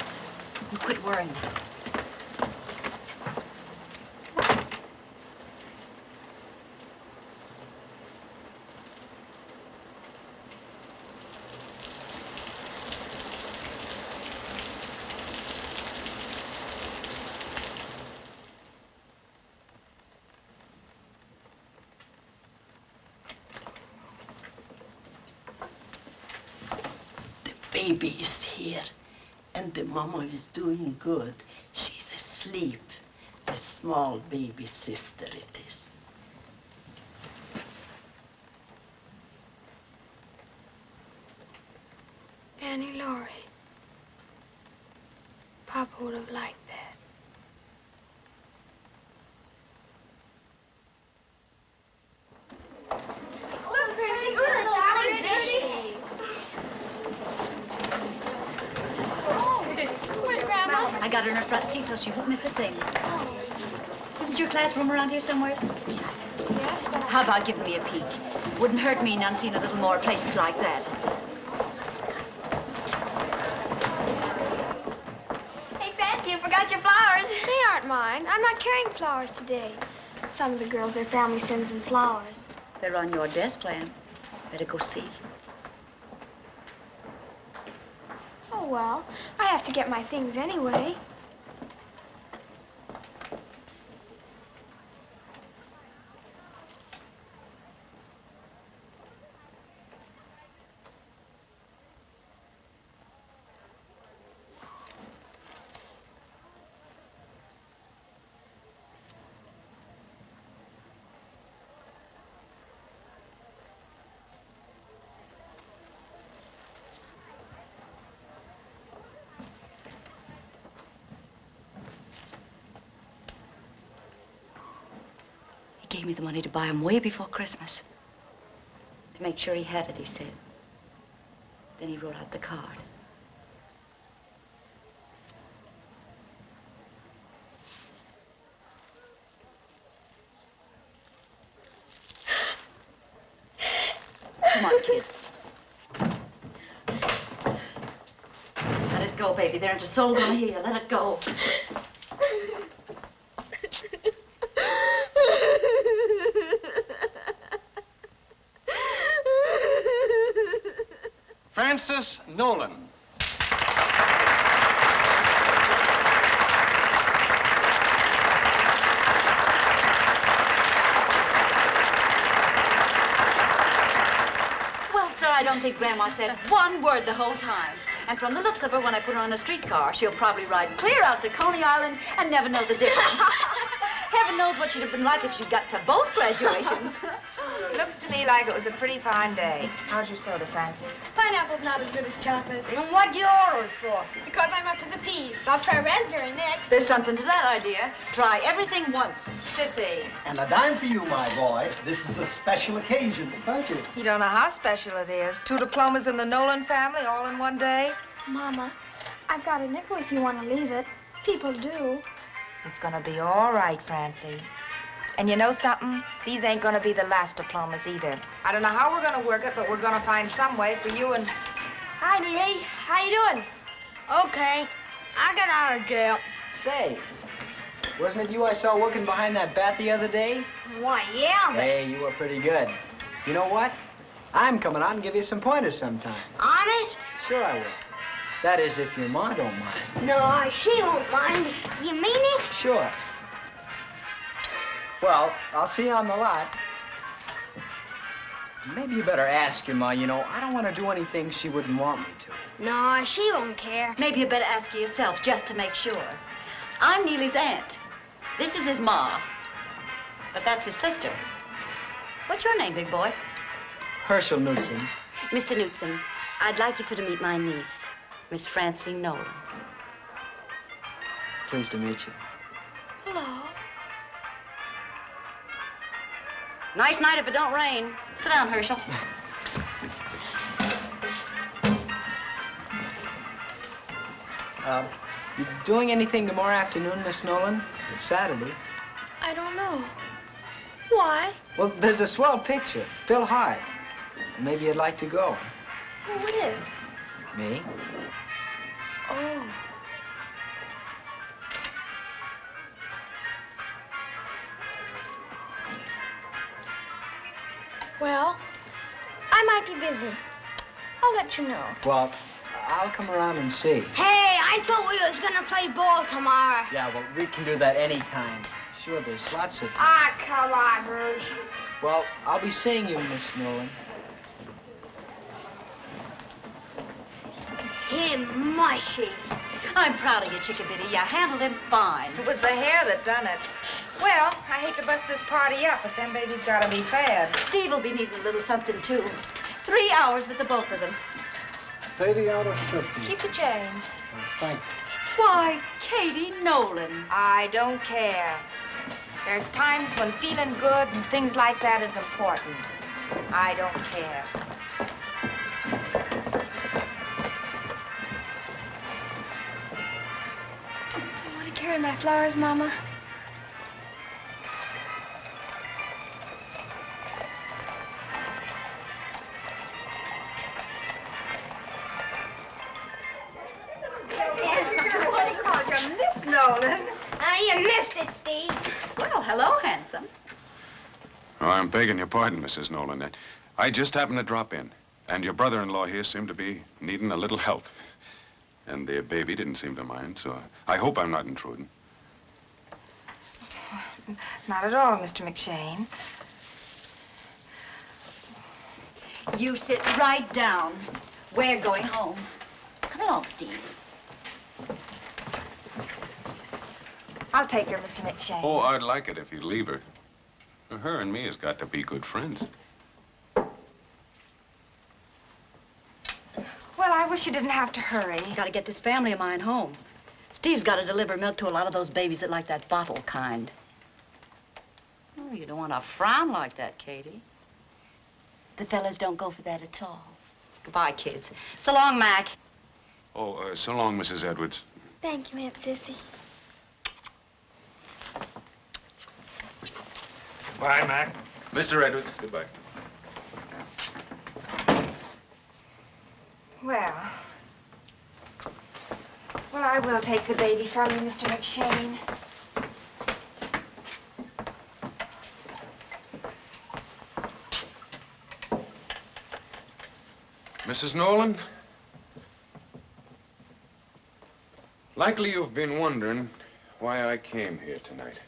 You quit worrying now. Baby is here, and the mama is doing good. She's asleep. The small baby sister it is. Annie Laurie. Papa would have liked that. Where's Grandma? I got her in her front seat so she won't miss a thing. Isn't your classroom around here somewhere? Yes, but How about giving me a peek? Wouldn't hurt me none seeing a little more places like that. Hey, Francie, you forgot your flowers. They aren't mine. I'm not carrying flowers today. Some of the girls, their family sends them flowers. They're on your desk, Lan. Better go see. Oh, Oh, well, I have to get my things anyway. He gave me the money to buy him way before Christmas. To make sure he had it, he said. Then he wrote out the card. Come on, kid. Let it go, baby. There ain't a soul gonna hear you. Let it go. Francie Nolan. Well, sir, I don't think Grandma said one word the whole time. And from the looks of her, when I put her on a streetcar, she'll probably ride clear out to Coney Island and never know the difference. Heaven knows what she'd have been like if she'd got to both graduations. Looks to me like it was a pretty fine day. How's your soda, Francie? Pineapple's not as good as chocolate. And what'd you order it for? Because I'm up to the piece. I'll try raspberry next. There's something to that idea. Try everything once. Sissy. And a dime for you, my boy. This is a special occasion. Thank you. You don't know how special it is. 2 diplomas in the Nolan family all in one day. Mama, I've got a nickel if you want to leave it. People do. It's gonna be all right, Francie. And you know something? These ain't gonna be the last diplomas either. I don't know how we're gonna work it, but we're gonna find some way for you and... Hi, Neely. How you doing? Okay. I got out of jail. Say, wasn't it you I saw working behind that bat the other day? Why, yeah, but... Hey, you were pretty good. You know what? I'm coming out and give you some pointers sometime. Honest? Sure I will. That is, if your ma don't mind. No, she won't mind. You mean it? Sure. Well, I'll see you on the lot. Maybe you better ask your ma. You know, I don't want to do anything she wouldn't want me to. No, she won't care. Maybe you better ask her yourself, just to make sure. I'm Neely's aunt. This is his ma. But that's his sister. What's your name, big boy? Herschel Knudsen. Mr. Knudsen, I'd like you for to meet my niece, Miss Francie Nolan. Pleased to meet you. Hello. Nice night if it don't rain. Sit down, Herschel. You doing anything tomorrow afternoon, Miss Nolan? It's Saturday. I don't know. Why? Well, there's a swell picture. Bill Hart. Maybe you'd like to go. Who is? Me? Oh. Well, I might be busy. I'll let you know. Well, I'll come around and see. Hey, I thought we was gonna play ball tomorrow. Yeah, well, we can do that anytime. Sure, there's lots of time. Ah, come on, Bruce. Well, I'll be seeing you, Miss Nolan. Him mushy. I'm proud of you, Chickabiddy. You handled him fine. It was the hair that done it. Well, I hate to bust this party up, but them babies gotta be fed. Steve will be needing a little something, too. 3 hours with the both of them. 30 out of 50. Keep the change. Thank you. Why, Katie Nolan. I don't care. There's times when feeling good and things like that is important. I don't care. You want to carry my flowers, Mama? Miss Nolan. You missed it, Steve. Well, hello, handsome. Oh, I'm begging your pardon, Mrs. Nolan. I just happened to drop in, and your brother-in-law here seemed to be needing a little help. And the baby didn't seem to mind, so I hope I'm not intruding. Not at all, Mr. McShane. You sit right down. We're going home. Come along, Steve. I'll take her, Mr. McShane. Oh, I'd like it if you'd leave her. Her and me has got to be good friends. Well, I wish you didn't have to hurry. Got to get this family of mine home. Steve's got to deliver milk to a lot of those babies that like that bottle kind. Oh, you don't want to frown like that, Katie. The fellas don't go for that at all. Goodbye, kids. So long, Mac. Oh, so long, Mrs. Edwards. Thank you, Aunt Sissy. Bye, Mac. Mr. Edwards, goodbye. Well, I will take the baby from you, Mr. McShane. Mrs. Nolan? Likely you've been wondering why I came here tonight.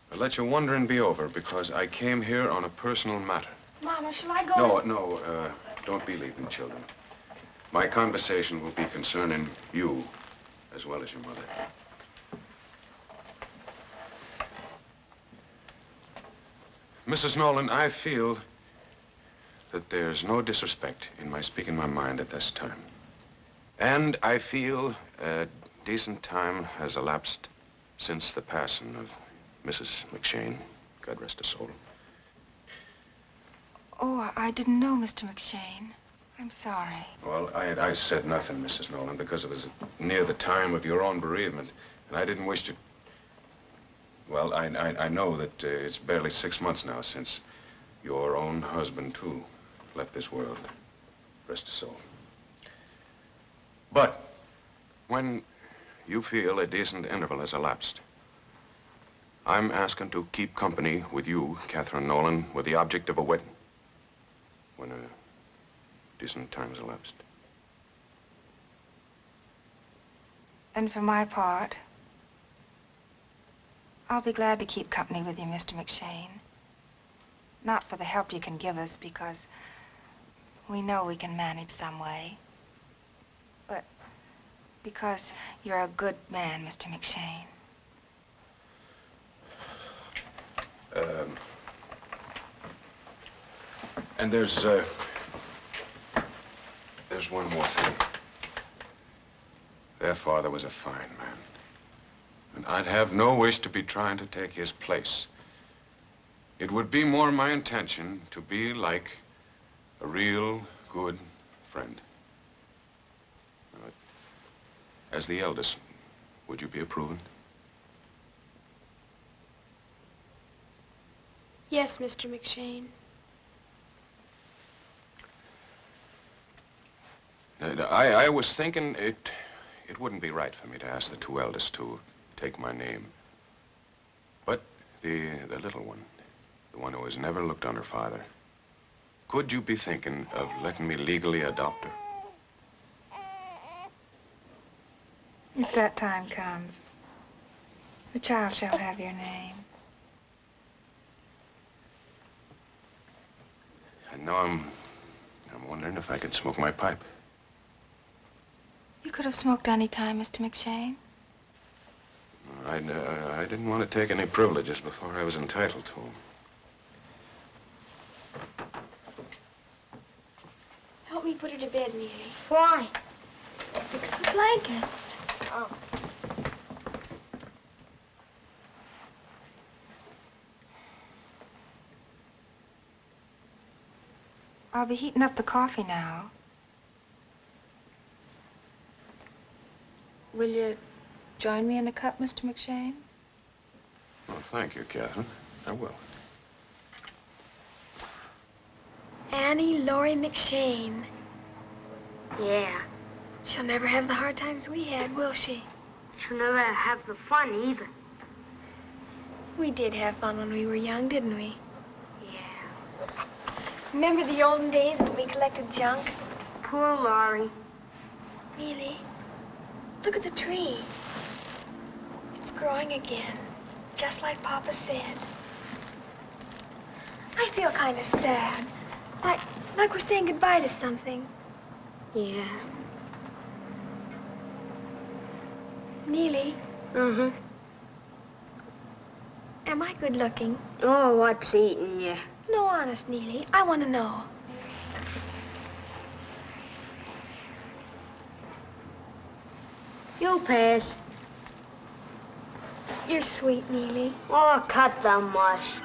But let your wondering be over, because I came here on a personal matter. Mama, shall I go? No, don't be leaving, children. My conversation will be concerning you as well as your mother. Mrs. Nolan, I feel that there's no disrespect in my speaking my mind at this time. And I feel a decent time has elapsed since the passing of Mrs. McShane, God rest her soul. Oh, I didn't know, Mr. McShane. I'm sorry. Well, I said nothing, Mrs. Nolan, because it was near the time of your own bereavement, and I didn't wish to... Well, I know that it's barely 6 months now since your own husband, too, left this world. Rest his soul. But when you feel a decent interval has elapsed, I'm asking to keep company with you, Catherine Nolan, with the object of a wedding. When a decent time has elapsed. And for my part, I'll be glad to keep company with you, Mr. McShane. Not for the help you can give us, because we know we can manage some way. But because you're a good man, Mr. McShane. And there's one more thing. Their father was a fine man. And I'd have no wish to be trying to take his place. It would be more my intention to be like a real good friend. As the eldest, would you be approving? Yes, Mr. McShane. I was thinking it wouldn't be right for me to ask the two eldest to take my name. But the little one, the one who has never looked on her father, could you be thinking of letting me legally adopt her? If that time comes, the child shall have your name. And now I'm wondering if I can smoke my pipe. You could have smoked any time, Mr. McShane. I didn't want to take any privileges before I was entitled to them. Help me put her to bed, Neely. Why? Fix the blankets. Oh. I'll be heating up the coffee now. Will you join me in a cup, Mr. McShane? Well, thank you, Catherine. I will. Annie Laurie McShane. Yeah. She'll never have the hard times we had, will she? She'll never have the fun either. We did have fun when we were young, didn't we? Yeah. Remember the olden days when we collected junk? Poor Laurie. Neely, look at the tree. It's growing again, just like Papa said. I feel kind of sad, like we're saying goodbye to something. Yeah. Neely. Mm-hmm. Am I good looking? Oh, what's eating you? No, honest, Neely. I want to know. You pass. You're sweet, Neely. Oh, cut the mush.